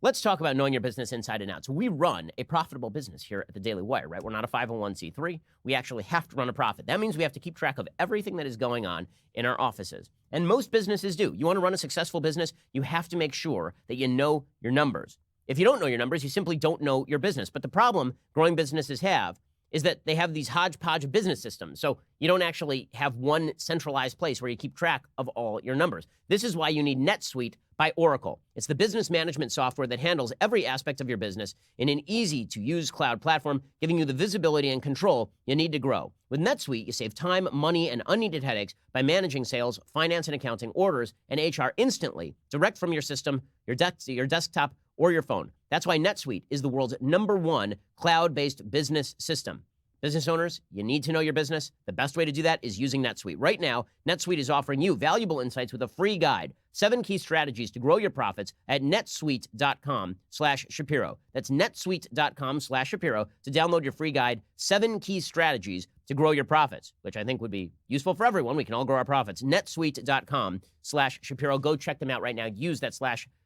let's talk about knowing your business inside and out. So we run a profitable business here at the Daily Wire, right? We're not a 501c3. We actually have to run a profit. That means we have to keep track of everything that is going on in our offices. And most businesses do. You want to run a successful business, you have to make sure that you know your numbers. If you don't know your numbers, you simply don't know your business. But the problem growing businesses have is that they have these hodgepodge of business systems. So you don't actually have one centralized place where you keep track of all your numbers. This is why you need NetSuite by Oracle. It's the business management software that handles every aspect of your business in an easy-to-use cloud platform, giving you the visibility and control you need to grow. With NetSuite, you save time, money, and unneeded headaches by managing sales, finance and accounting, orders, and HR instantly, direct from your system, your desktop, or your phone. That's why NetSuite is the world's #1 cloud-based business system. Business owners, you need to know your business. The best way to do that is using NetSuite. Right now, NetSuite is offering you valuable insights with a free guide, 7 key strategies to grow your profits at netsuite.com/Shapiro. That's netsuite.com/Shapiro to download your free guide, 7 key strategies to grow your profits, which I think would be useful for everyone. We can all grow our profits. netsuite.com/Shapiro. Go check them out right now. Use that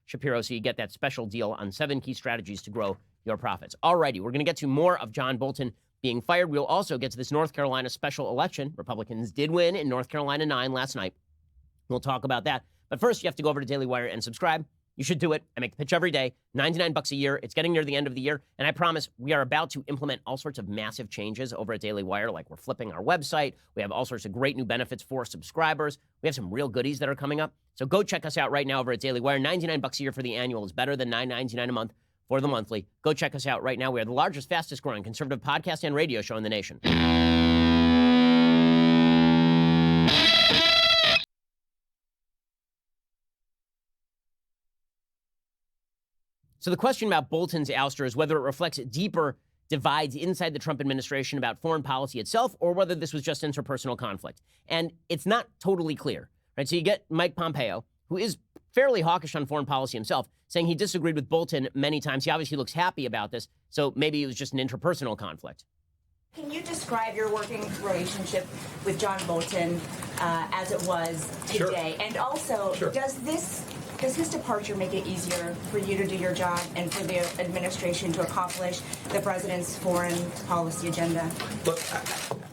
/Shapiro so you get that special deal on 7 key strategies to grow your profits. Alrighty, we're going to get to more of John Bolton being fired. We'll also get to this North Carolina special election. Republicans did win in North Carolina 9 last night. We'll talk about that. But first, you have to go over to Daily Wire and subscribe. You should do it. I make the pitch every day, $99 a year. It's getting near the end of the year. And I promise we are about to implement all sorts of massive changes over at Daily Wire, like we're flipping our website. We have all sorts of great new benefits for subscribers. We have some real goodies that are coming up. So go check us out right now over at Daily Wire. $99 a year for the annual is better than $9.99 a month for the monthly. Go check us out right now. We are the largest, fastest growing conservative podcast and radio show in the nation. So the question about Bolton's ouster is whether it reflects deeper divides inside the Trump administration about foreign policy itself, or whether this was just interpersonal conflict. And it's not totally clear, right? So you get Mike Pompeo, who is fairly hawkish on foreign policy himself, saying he disagreed with Bolton many times. He obviously looks happy about this, so maybe it was just an interpersonal conflict. Can you describe your working relationship with John Bolton as it was today? Sure. And also, sure. Does his departure make it easier for you to do your job and for the administration to accomplish the president's foreign policy agenda? Look,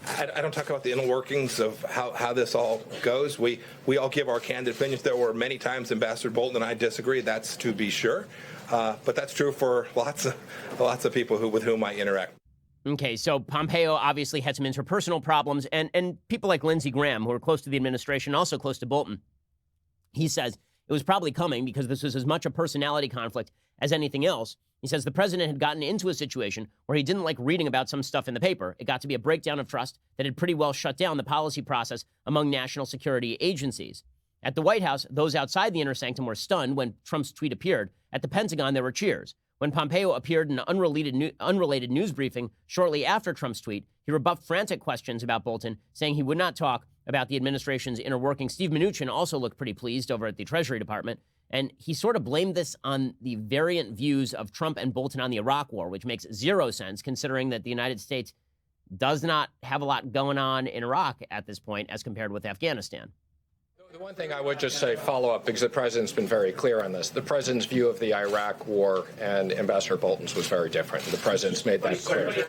I don't talk about the inner workings of how this all goes. We all give our candid opinions. There were many times Ambassador Bolton and I disagree. That's to be sure. But that's true for lots of people with whom I interact. Okay, so Pompeo obviously had some interpersonal problems, and people like Lindsey Graham, who are close to the administration, also close to Bolton, he says it was probably coming because this was as much a personality conflict as anything else. He says the president had gotten into a situation where he didn't like reading about some stuff in the paper. It got to be a breakdown of trust that had pretty well shut down the policy process among national security agencies. At the White House, those outside the inner sanctum were stunned when Trump's tweet appeared. At the Pentagon, there were cheers. When Pompeo appeared in an unrelated news briefing shortly after Trump's tweet, he rebuffed frantic questions about Bolton, saying he would not talk about the administration's inner workings. Steve Mnuchin also looked pretty pleased over at the Treasury Department, and he sort of blamed this on the variant views of Trump and Bolton on the Iraq War, which makes zero sense considering that the United States does not have a lot going on in Iraq at this point as compared with Afghanistan. The one thing I would just say, follow up, because the president's been very clear on this. The president's view of the Iraq war and Ambassador Bolton's was very different. The president's made that clear.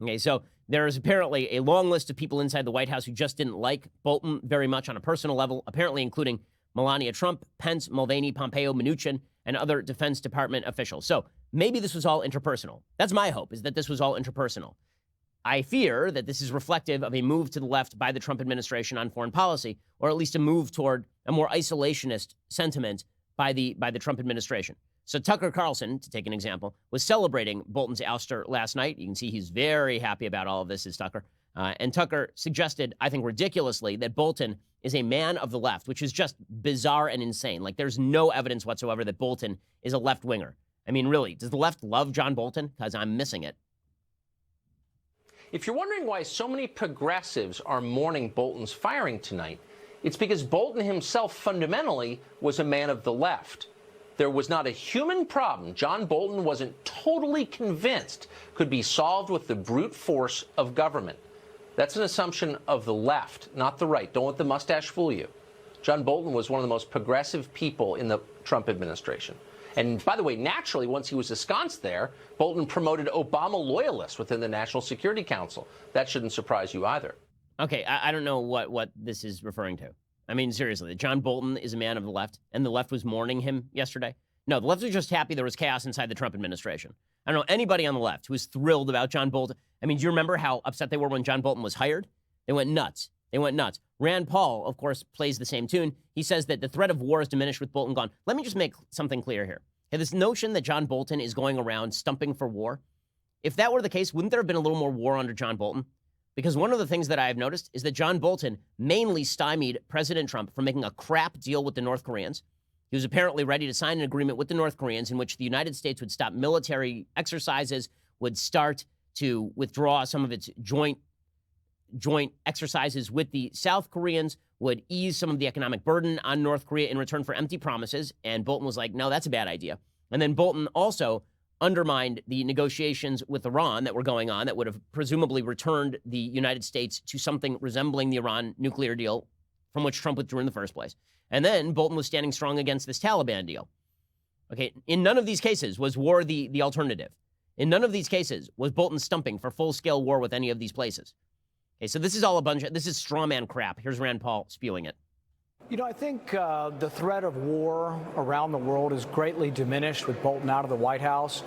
Okay, so there is apparently a long list of people inside the White House who just didn't like Bolton very much on a personal level, apparently including Melania Trump, Pence, Mulvaney, Pompeo, Mnuchin, and other Defense Department officials. So maybe this was all interpersonal. That's my hope, is that this was all interpersonal. I fear that this is reflective of a move to the left by the Trump administration on foreign policy, or at least a move toward a more isolationist sentiment by the Trump administration. So Tucker Carlson, to take an example, was celebrating Bolton's ouster last night. You can see he's very happy about all of this, is Tucker. And Tucker suggested, I think ridiculously, that Bolton is a man of the left, which is just bizarre and insane. Like, there's no evidence whatsoever that Bolton is a left-winger. I mean, really, does the left love John Bolton? Because I'm missing it. If you're wondering why so many progressives are mourning Bolton's firing tonight, it's because Bolton himself fundamentally was a man of the left. There was not a human problem John Bolton wasn't totally convinced could be solved with the brute force of government. That's an assumption of the left, not the right. Don't let the mustache fool you. John Bolton was one of the most progressive people in the Trump administration. And by the way, naturally, once he was ensconced there, Bolton promoted Obama loyalists within the National Security Council. That shouldn't surprise you either. Okay, I don't know what this is referring to. I mean, seriously, John Bolton is a man of the left, and the left was mourning him yesterday? No, the left was just happy there was chaos inside the Trump administration. I don't know anybody on the left who was thrilled about John Bolton. I mean, do you remember how upset they were when John Bolton was hired? They went nuts. They went nuts. Rand Paul, of course, plays the same tune. He says that the threat of war is diminished with Bolton gone. Let me just make something clear here. Okay, this notion that John Bolton is going around stumping for war, if that were the case, wouldn't there have been a little more war under John Bolton? Because one of the things that I have noticed is that John Bolton mainly stymied President Trump from making a crap deal with the North Koreans. He was apparently ready to sign an agreement with the North Koreans in which the United States would stop military exercises, would start to withdraw some of its joint exercises with the South Koreans, would ease some of the economic burden on North Korea in return for empty promises. And Bolton was like, no, that's a bad idea. And then Bolton also undermined the negotiations with Iran that were going on that would have presumably returned the United States to something resembling the Iran nuclear deal from which Trump withdrew in the first place. And then Bolton was standing strong against this Taliban deal. Okay, in none of these cases was war the alternative. In none of these cases was Bolton stumping for full-scale war with any of these places. Okay, so this is all this is straw man crap. Here's Rand Paul spewing it. You know, I think the threat of war around the world is greatly diminished with Bolton out of the White House.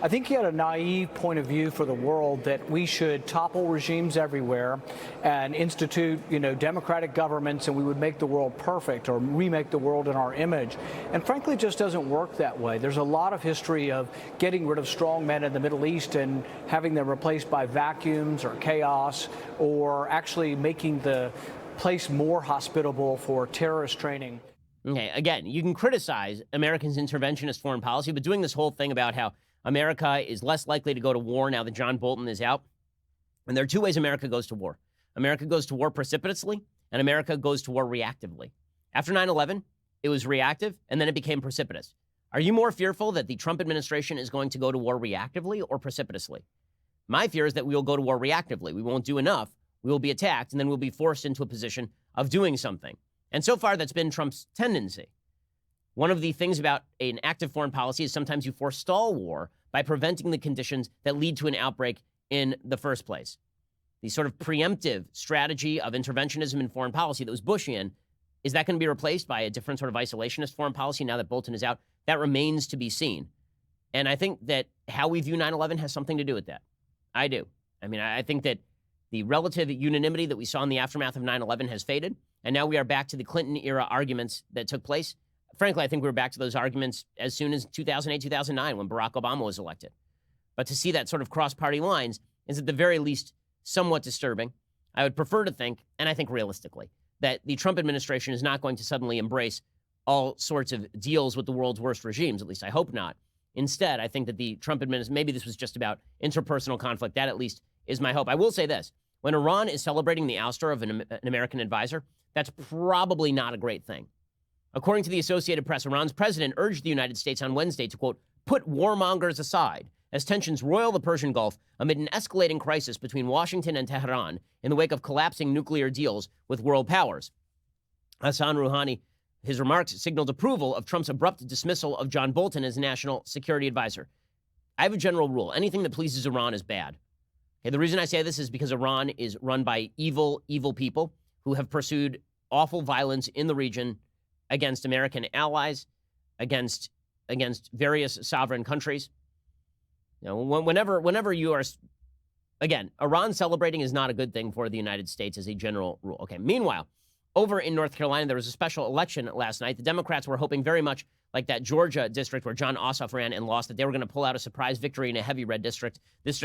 I think he had a naive point of view for the world that we should topple regimes everywhere and institute, democratic governments, and we would make the world perfect or remake the world in our image. And frankly, it just doesn't work that way. There's a lot of history of getting rid of strong men in the Middle East and having them replaced by vacuums or chaos, or actually making the place more hospitable for terrorist training. Okay, again, you can criticize Americans' interventionist foreign policy, but doing this whole thing about how America is less likely to go to war now that John Bolton is out. And there are two ways America goes to war. America goes to war precipitously, and America goes to war reactively. After 9/11, it was reactive, and then it became precipitous. Are you more fearful that the Trump administration is going to go to war reactively or precipitously? My fear is that we will go to war reactively. We won't do enough. We will be attacked, and then we'll be forced into a position of doing something. And so far, that's been Trump's tendency. One of the things about an active foreign policy is sometimes you forestall war by preventing the conditions that lead to an outbreak in the first place. The sort of preemptive strategy of interventionism in foreign policy that was Bushian, is that going to be replaced by a different sort of isolationist foreign policy now that Bolton is out? That remains to be seen. And I think that how we view 9/11 has something to do with that. I do. I mean, I think that the relative unanimity that we saw in the aftermath of 9/11 has faded, and now we are back to the Clinton-era arguments that took place. Frankly, I think we were back to those arguments as soon as 2008, 2009, when Barack Obama was elected. But to see that sort of cross-party lines is at the very least somewhat disturbing. I would prefer to think, and I think realistically, that the Trump administration is not going to suddenly embrace all sorts of deals with the world's worst regimes. At least I hope not. Instead, I think that the Trump administration, maybe this was just about interpersonal conflict. That at least is my hope. I will say this. When Iran is celebrating the ouster of an American advisor, that's probably not a great thing. According to the Associated Press, Iran's president urged the United States on Wednesday to, quote, put warmongers aside as tensions roil the Persian Gulf amid an escalating crisis between Washington and Tehran in the wake of collapsing nuclear deals with world powers. Hassan Rouhani, his remarks signaled approval of Trump's abrupt dismissal of John Bolton as national security advisor. I have a general rule. Anything that pleases Iran is bad. Okay, the reason I say this is because Iran is run by evil, evil people who have pursued awful violence in the region against American allies, against various sovereign countries. You know, whenever you are again, Iran celebrating is not a good thing for the United States as a general rule. Okay, meanwhile, over in North Carolina, there was a special election last night. The Democrats were hoping very much, like that Georgia district where John Ossoff ran and lost, that they were going to pull out a surprise victory in a heavy red district. This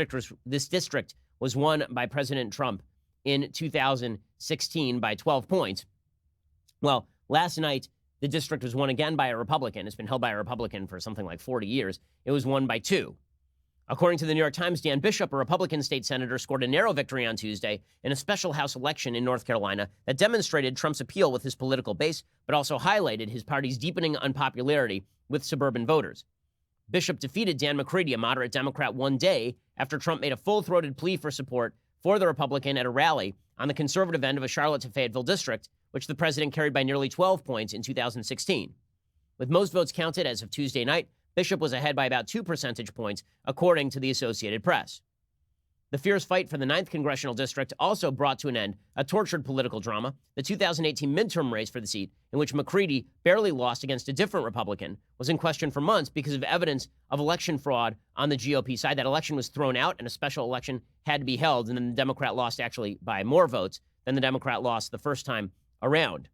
district was won by President Trump in 2016 by 12 points. Well, last night, the district was won again by a Republican. It's been held by a Republican for something like 40 years. It was won by 2. According to the New York Times, Dan Bishop, a Republican state senator, scored a narrow victory on Tuesday in a special House election in North Carolina that demonstrated Trump's appeal with his political base, but also highlighted his party's deepening unpopularity with suburban voters. Bishop defeated Dan McCready, a moderate Democrat, one day after Trump made a full-throated plea for support for the Republican at a rally on the conservative end of a Charlotte to Fayetteville district, which the president carried by nearly 12 points in 2016. With most votes counted as of Tuesday night, Bishop was ahead by about 2 percentage points, according to the Associated Press. The fierce fight for the 9th congressional district also brought to an end a tortured political drama, the 2018 midterm race for the seat, in which McCready barely lost against a different Republican, was in question for months because of evidence of election fraud on the GOP side. That election was thrown out and a special election had to be held, and then the Democrat lost actually by more votes than the Democrat lost the first time around.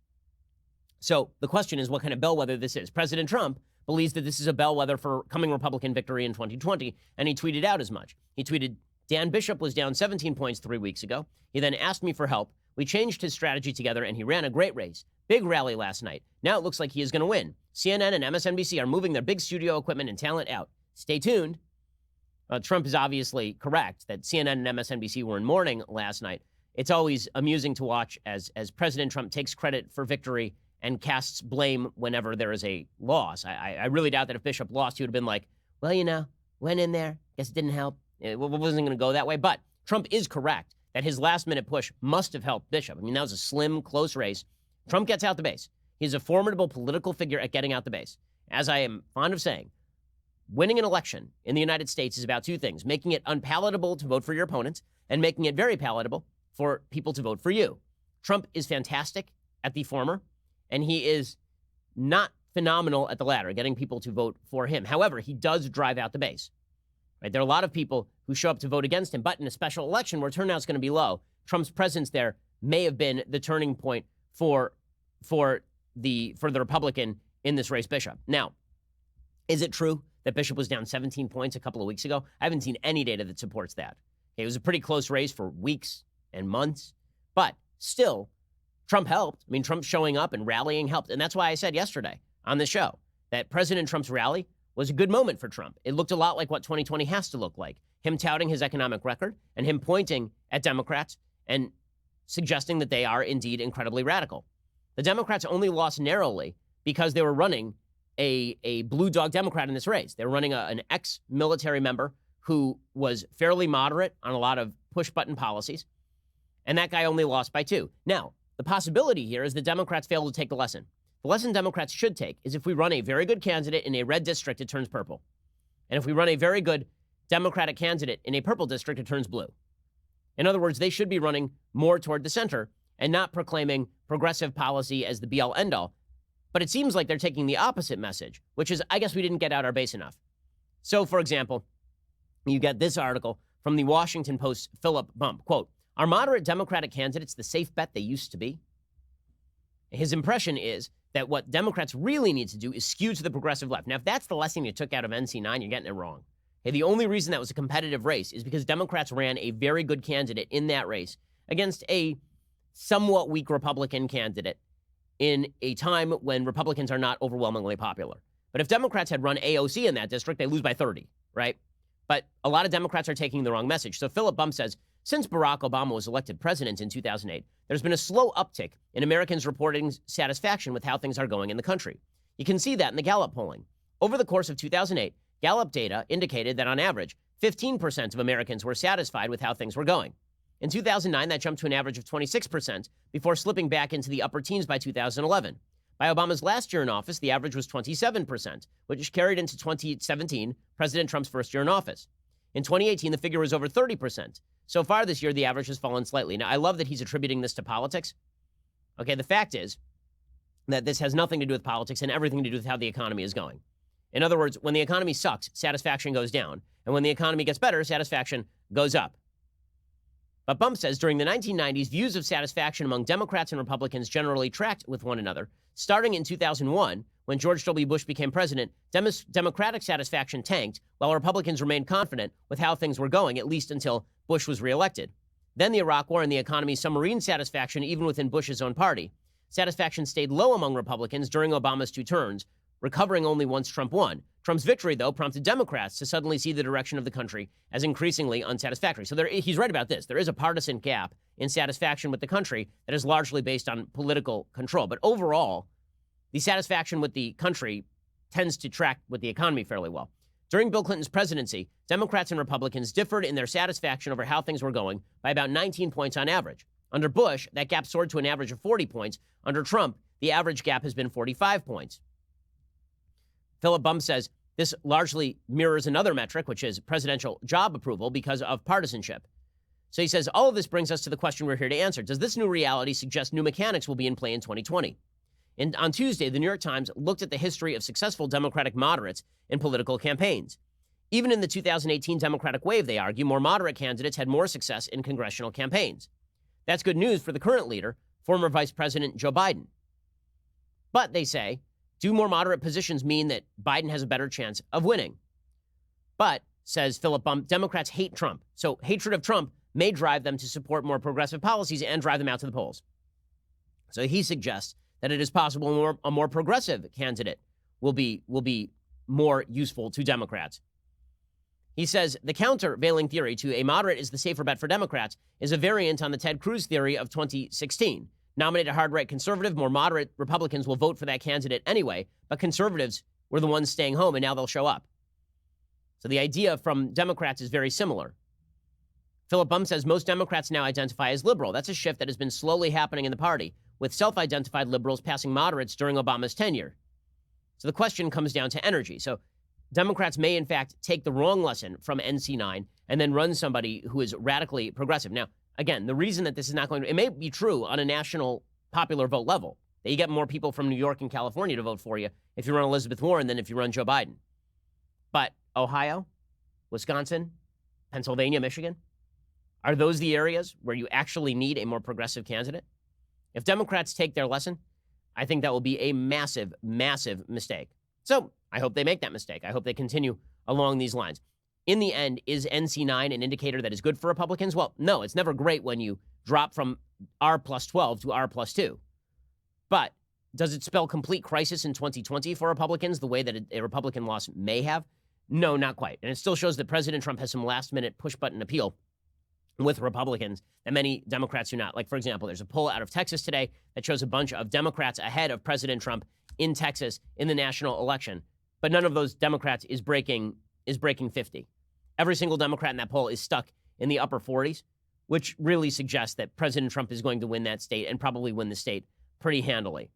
So the question is what kind of bellwether this is. President Trump believes that this is a bellwether for coming Republican victory in 2020, and he tweeted out as much. He tweeted, Dan Bishop was down 17 points 3 weeks ago. He then asked me for help. We changed his strategy together, and he ran a great race. Big rally last night. Now it looks like he is going to win. CNN and MSNBC are moving their big studio equipment and talent out. Stay tuned. Trump is obviously correct that CNN and MSNBC were in mourning last night. It's always amusing to watch as President Trump takes credit for victory and casts blame whenever there is a loss. I really doubt that if Bishop lost, he would have been like, well, you know, went in there, guess it didn't help. It wasn't going to go that way. But Trump is correct that his last-minute push must have helped Bishop. I mean, that was a slim, close race. Trump gets out the base. He's a formidable political figure at getting out the base. As I am fond of saying, winning an election in the United States is about 2 things, making it unpalatable to vote for your opponents and making it very palatable for people to vote for you. Trump is fantastic at the former, and he is not phenomenal at the latter, getting people to vote for him. However, he does drive out the base. Right? There are a lot of people who show up to vote against him, but in a special election where turnout's going to be low, Trump's presence there may have been the turning point for the Republican in this race, Bishop. Now, is it true that Bishop was down 17 points a couple of weeks ago? I haven't seen any data that supports that. It was a pretty close race for weeks and months, but still, Trump helped. I mean, Trump showing up and rallying helped. And that's why I said yesterday on the show that President Trump's rally was a good moment for Trump. It looked a lot like what 2020 has to look like. Him touting his economic record and him pointing at Democrats and suggesting that they are indeed incredibly radical. The Democrats only lost narrowly because they were running a blue dog Democrat in this race. They were running an ex-military member who was fairly moderate on a lot of push-button policies. And that guy only lost by 2. Now, the possibility here is the Democrats fail to take the lesson. The lesson Democrats should take is if we run a very good candidate in a red district, it turns purple. And if we run a very good Democratic candidate in a purple district, it turns blue. In other words, they should be running more toward the center and not proclaiming progressive policy as the be-all, end-all. But it seems like they're taking the opposite message, which is, I guess we didn't get out our base enough. So, for example, you get this article from the Washington Post's Philip Bump, quote, "Are moderate Democratic candidates the safe bet they used to be?" His impression is that what Democrats really need to do is skew to the progressive left. Now, if that's the lesson you took out of NC9, you're getting it wrong. Okay, the only reason that was a competitive race is because Democrats ran a very good candidate in that race against a somewhat weak Republican candidate in a time when Republicans are not overwhelmingly popular. But if Democrats had run AOC in that district, they lose by 30, right? But a lot of Democrats are taking the wrong message. So Philip Bump says, since Barack Obama was elected president in 2008, there's been a slow uptick in Americans reporting satisfaction with how things are going in the country. You can see that in the Gallup polling. Over the course of 2008, Gallup data indicated that on average, 15% of Americans were satisfied with how things were going. In 2009, that jumped to an average of 26% before slipping back into the upper teens by 2011. By Obama's last year in office, the average was 27%, which carried into 2017, President Trump's first year in office. In 2018, the figure was over 30%. So far this year, the average has fallen slightly. Now, I love that he's attributing this to politics. Okay, the fact is that this has nothing to do with politics and everything to do with how the economy is going. In other words, when the economy sucks, satisfaction goes down. And when the economy gets better, satisfaction goes up. But Bump says during the 1990s, views of satisfaction among Democrats and Republicans generally tracked with one another. Starting in 2001, when George W. Bush became president, Democratic satisfaction tanked, while Republicans remained confident with how things were going, at least until Bush was reelected. Then the Iraq War and the economy submarined satisfaction even within Bush's own party. Satisfaction stayed low among Republicans during Obama's 2 turns, recovering only once Trump won. Trump's victory, though, prompted Democrats to suddenly see the direction of the country as increasingly unsatisfactory. So he's right about this. There is a partisan gap in satisfaction with the country that is largely based on political control. But overall, the satisfaction with the country tends to track with the economy fairly well. During Bill Clinton's presidency, Democrats and Republicans differed in their satisfaction over how things were going by about 19 points on average. Under Bush, that gap soared to an average of 40 points. Under Trump, the average gap has been 45 points. Philip Bump says this largely mirrors another metric, which is presidential job approval because of partisanship. So he says, all of this brings us to the question we're here to answer. Does this new reality suggest new mechanics will be in play in 2020? And on Tuesday, the New York Times looked at the history of successful Democratic moderates in political campaigns. Even in the 2018 Democratic wave, they argue, more moderate candidates had more success in congressional campaigns. That's good news for the current leader, former Vice President Joe Biden. But, they say, do more moderate positions mean that Biden has a better chance of winning? But, says Philip Bump, Democrats hate Trump. So hatred of Trump may drive them to support more progressive policies and drive them out to the polls. So he suggests that it is possible a more progressive candidate will be more useful to Democrats. He says the countervailing theory to a moderate is the safer bet for Democrats is a variant on the Ted Cruz theory of 2016. Nominate a hard-right conservative, more moderate Republicans will vote for that candidate anyway, but conservatives were the ones staying home, and now they'll show up. So the idea from Democrats is very similar. Philip Bump says most Democrats now identify as liberal. That's a shift that has been slowly happening in the party, with self-identified liberals passing moderates during Obama's tenure. So the question comes down to energy. So Democrats may, in fact, take the wrong lesson from NC9 and then run somebody who is radically progressive. Now, again, the reason that this is not going to, it may be true on a national popular vote level, that you get more people from New York and California to vote for you if you run Elizabeth Warren than if you run Joe Biden. But Ohio, Wisconsin, Pennsylvania, Michigan, are those the areas where you actually need a more progressive candidate? If Democrats take their lesson, I think that will be a massive, massive mistake. So I hope they make that mistake. I hope they continue along these lines. In the end, is NC9 an indicator that is good for Republicans? Well, no, it's never great when you drop from R plus 12 to R plus 2. But does it spell complete crisis in 2020 for Republicans the way that a Republican loss may have? No, not quite. And it still shows that President Trump has some last-minute push-button appeal with Republicans that many Democrats do not. Like, for example, there's a poll out of Texas today that shows a bunch of Democrats ahead of President Trump in Texas in the national election. But none of those Democrats is breaking 50. Every single Democrat in that poll is stuck in the upper 40s, which really suggests that President Trump is going to win that state and probably win the state pretty handily.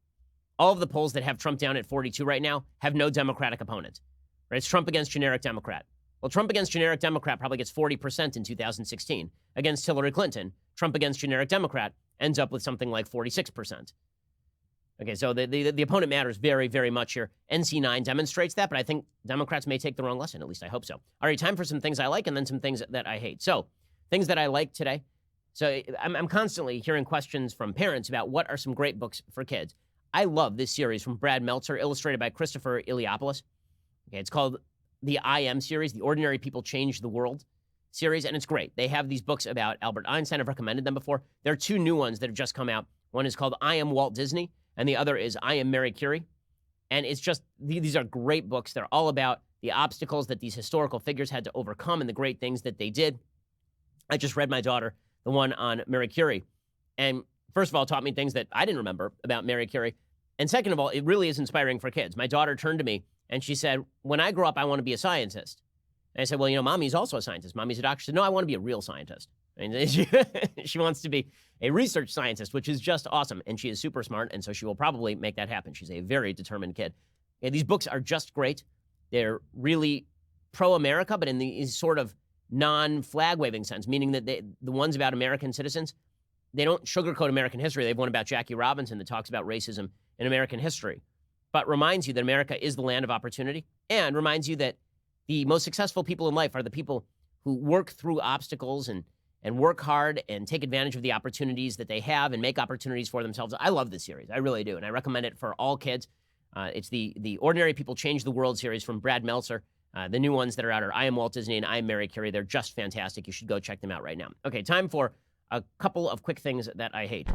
All of the polls that have Trump down at 42 right now have no Democratic opponent. Right? It's Trump against generic Democrat. Well, Trump against generic Democrat probably gets 40% in 2016. Against Hillary Clinton, Trump against generic Democrat ends up with something like 46%. Okay, so the opponent matters very, very much here. NC9 demonstrates that, but I think Democrats may take the wrong lesson. At least I hope so. All right, time for some things I like and then some things that I hate. So, things that I like today. So, I'm constantly hearing questions from parents about what are some great books for kids. I love this series from Brad Meltzer, illustrated by Christopher Iliopoulos. Okay, it's called the I Am series, the Ordinary People Change the World series, and it's great. They have these books about Albert Einstein. I've recommended them before. There are two new ones that have just come out. One is called I Am Walt Disney, and the other is I Am Mary Curie. And it's just, these are great books. They're all about the obstacles that these historical figures had to overcome and the great things that they did. I just read my daughter the one on Mary Curie. And first of all, it taught me things that I didn't remember about Mary Curie. And second of all, it really is inspiring for kids. My daughter turned to me and she said, when I grow up, I want to be a scientist. And I said, well, you know, Mommy's also a scientist. Mommy's a doctor. She said, no, I want to be a real scientist. And she wants to be a research scientist, which is just awesome. And she is super smart, and so she will probably make that happen. She's a very determined kid. Yeah, these books are just great. They're really pro-America, but in the sort of non-flag-waving sense, meaning that the ones about American citizens, they don't sugarcoat American history. They have one about Jackie Robinson that talks about racism in American history, but reminds you that America is the land of opportunity and reminds you that the most successful people in life are the people who work through obstacles and and work hard and take advantage of the opportunities that they have and make opportunities for themselves. I love this series. I really do. And I recommend it for all kids. It's the Ordinary People Change the World series from Brad Meltzer. The new ones that are out are I Am Walt Disney and I Am Mary Carey. They're just fantastic. You should go check them out right now. Okay, time for a couple of quick things that I hate.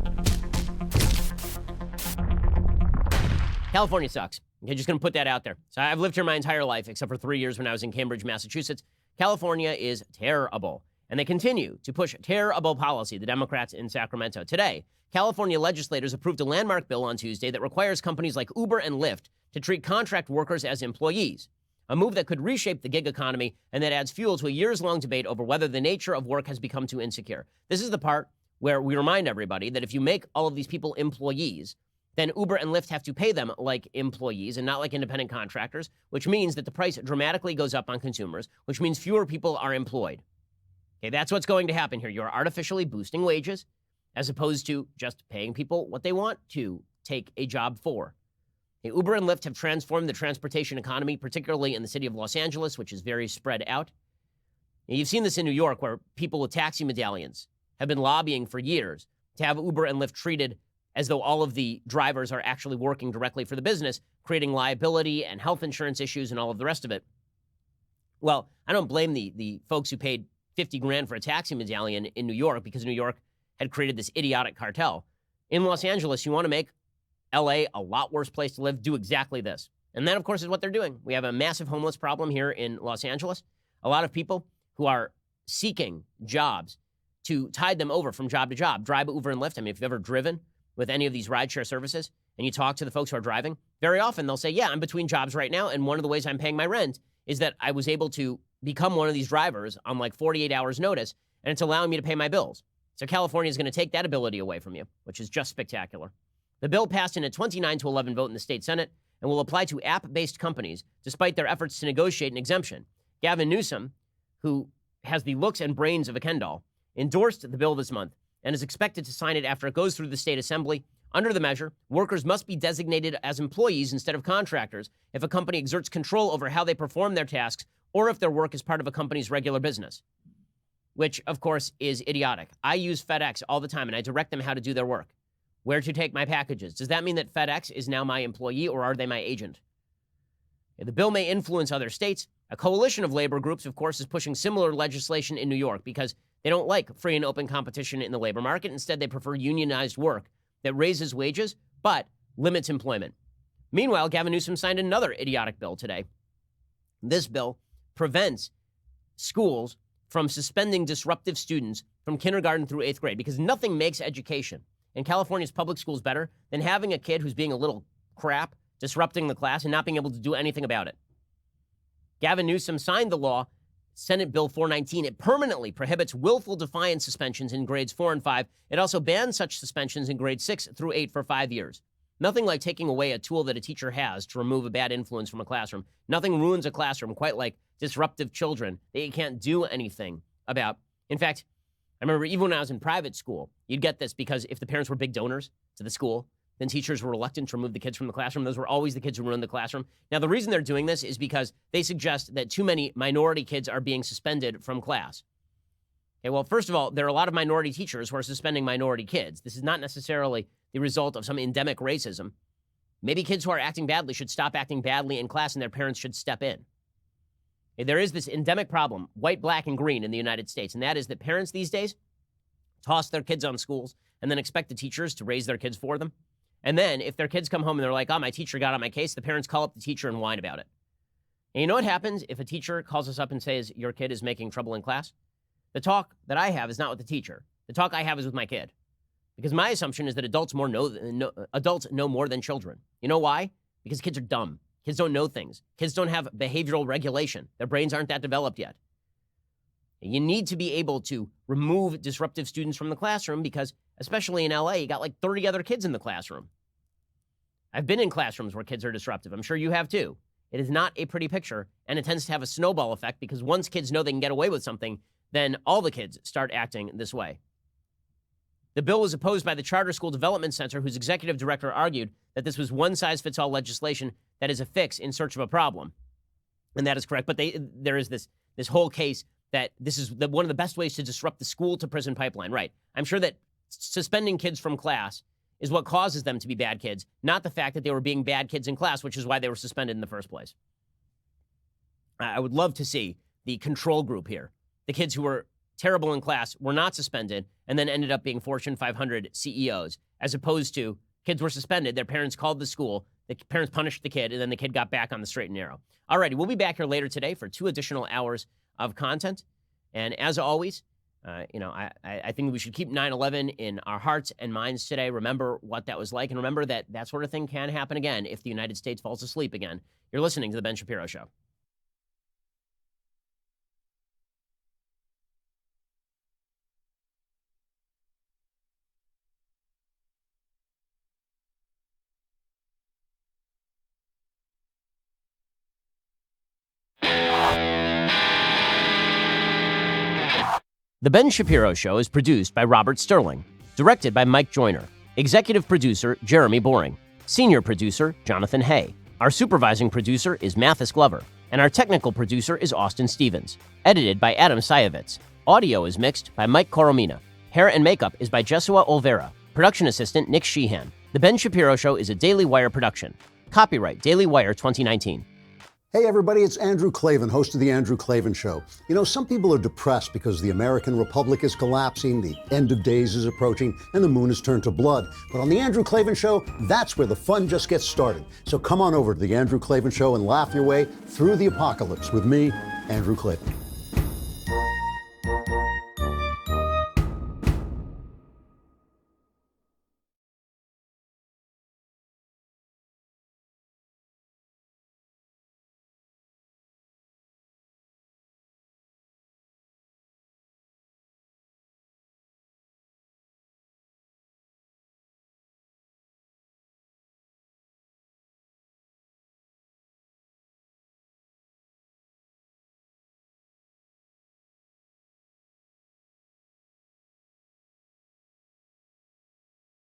California sucks. Okay, just going to put that out there. So I've lived here my entire life, except for 3 years when I was in Cambridge, Massachusetts. California is terrible. And they continue to push terrible policy, the Democrats in Sacramento. Today, California legislators approved a landmark bill on Tuesday that requires companies like Uber and Lyft to treat contract workers as employees, a move that could reshape the gig economy and that adds fuel to a years-long debate over whether the nature of work has become too insecure. This is the part where we remind everybody that if you make all of these people employees, then Uber and Lyft have to pay them like employees and not like independent contractors, which means that the price dramatically goes up on consumers, which means fewer people are employed. Okay, that's what's going to happen here. You're artificially boosting wages as opposed to just paying people what they want to take a job for. Okay, Uber and Lyft have transformed the transportation economy, particularly in the city of Los Angeles, which is very spread out. And you've seen this in New York, where people with taxi medallions have been lobbying for years to have Uber and Lyft treated as though all of the drivers are actually working directly for the business, creating liability and health insurance issues and all of the rest of it. Well, I don't blame the folks who paid 50 grand for a taxi medallion in New York because New York had created this idiotic cartel. In Los Angeles, you want to make LA a lot worse place to live, do exactly this. And that, of course, is what they're doing. We have a massive homeless problem here in Los Angeles. A lot of people who are seeking jobs to tide them over from job to job, drive Uber and Lyft. I mean, if you've ever driven with any of these rideshare services and you talk to the folks who are driving, very often they'll say, yeah, I'm between jobs right now. And one of the ways I'm paying my rent is that I was able to become one of these drivers on like 48 hours notice, and it's allowing me to pay my bills. So California is going to take that ability away from you, which is just spectacular. The bill passed in a 29-11 vote in the state Senate and will apply to app-based companies despite their efforts to negotiate an exemption. Gavin Newsom, who has the looks and brains of a Ken doll, endorsed the bill this month and is expected to sign it after it goes through the state assembly. Under the measure, workers must be designated as employees instead of contractors if a company exerts control over how they perform their tasks or if their work is part of a company's regular business, which, of course, is idiotic. I use FedEx all the time, and I direct them how to do their work, where to take my packages. Does that mean that FedEx is now my employee, or are they my agent? The bill may influence other states. A coalition of labor groups, of course, is pushing similar legislation in New York because they don't like free and open competition in the labor market. Instead, they prefer unionized work that raises wages but limits employment. Meanwhile, Gavin Newsom signed another idiotic bill today. This bill prevents schools from suspending disruptive students from kindergarten through 8th grade because nothing makes education in California's public schools better than having a kid who's being a little crap, disrupting the class, and not being able to do anything about it. Gavin Newsom signed the law, Senate Bill 419. It permanently prohibits willful defiance suspensions in grades 4 and 5. It also bans such suspensions in grades 6 through 8 for 5 years. Nothing like taking away a tool that a teacher has to remove a bad influence from a classroom. Nothing ruins a classroom quite like disruptive children that you can't do anything about. In fact, I remember even when I was in private school, you'd get this because if the parents were big donors to the school, then teachers were reluctant to remove the kids from the classroom. Those were always the kids who ruined the classroom. Now, the reason they're doing this is because they suggest that too many minority kids are being suspended from class. Okay, well, first of all, there are a lot of minority teachers who are suspending minority kids. This is not necessarily the result of some endemic racism. Maybe kids who are acting badly should stop acting badly in class and their parents should step in. Okay, there is this endemic problem, white, black, and green in the United States, and that is that parents these days toss their kids on schools and then expect the teachers to raise their kids for them. And then if their kids come home and they're like, oh, my teacher got on my case, the parents call up the teacher and whine about it. And you know what happens if a teacher calls us up and says, your kid is making trouble in class? The talk that I have is not with the teacher. The talk I have is with my kid. Because my assumption is that adults know more than children. You know why? Because kids are dumb. Kids don't know things. Kids don't have behavioral regulation. Their brains aren't that developed yet. You need to be able to remove disruptive students from the classroom because, especially in LA, you got like 30 other kids in the classroom. I've been in classrooms where kids are disruptive. I'm sure you have too. It is not a pretty picture, and it tends to have a snowball effect because once kids know they can get away with something, then all the kids start acting this way. The bill was opposed by the Charter School Development Center, whose executive director argued that this was one-size-fits-all legislation that is a fix in search of a problem. And that is correct. But there is this whole case that this is one of the best ways to disrupt the school-to-prison pipeline. Right. I'm sure that suspending kids from class is what causes them to be bad kids, not the fact that they were being bad kids in class, which is why they were suspended in the first place. I would love to see the control group here. The kids who were terrible in class were not suspended and then ended up being Fortune 500 CEOs, as opposed to kids were suspended, their parents called the school, the parents punished the kid, and then the kid got back on the straight and narrow. All righty, we'll be back here later today for 2 additional hours of content. And as always, I think we should keep 9/11 in our hearts and minds today. Remember what that was like, and remember that that sort of thing can happen again if the United States falls asleep again. You're listening to The Ben Shapiro Show. The Ben Shapiro Show is produced by Robert Sterling, directed by Mike Joyner, executive producer Jeremy Boring, senior producer Jonathan Hay. Our supervising producer is Mathis Glover, and our technical producer is Austin Stevens, edited by Adam Sayevitz. Audio is mixed by Mike Coromina. Hair and makeup is by Jesua Olvera. Production assistant Nick Sheehan. The Ben Shapiro Show is a Daily Wire production. Copyright Daily Wire 2019. Hey everybody, it's Andrew Klavan, host of The Andrew Klavan Show. You know, some people are depressed because the American Republic is collapsing, the end of days is approaching, and the moon has turned to blood. But on The Andrew Klavan Show, that's where the fun just gets started. So come on over to The Andrew Klavan Show and laugh your way through the apocalypse with me, Andrew Klavan.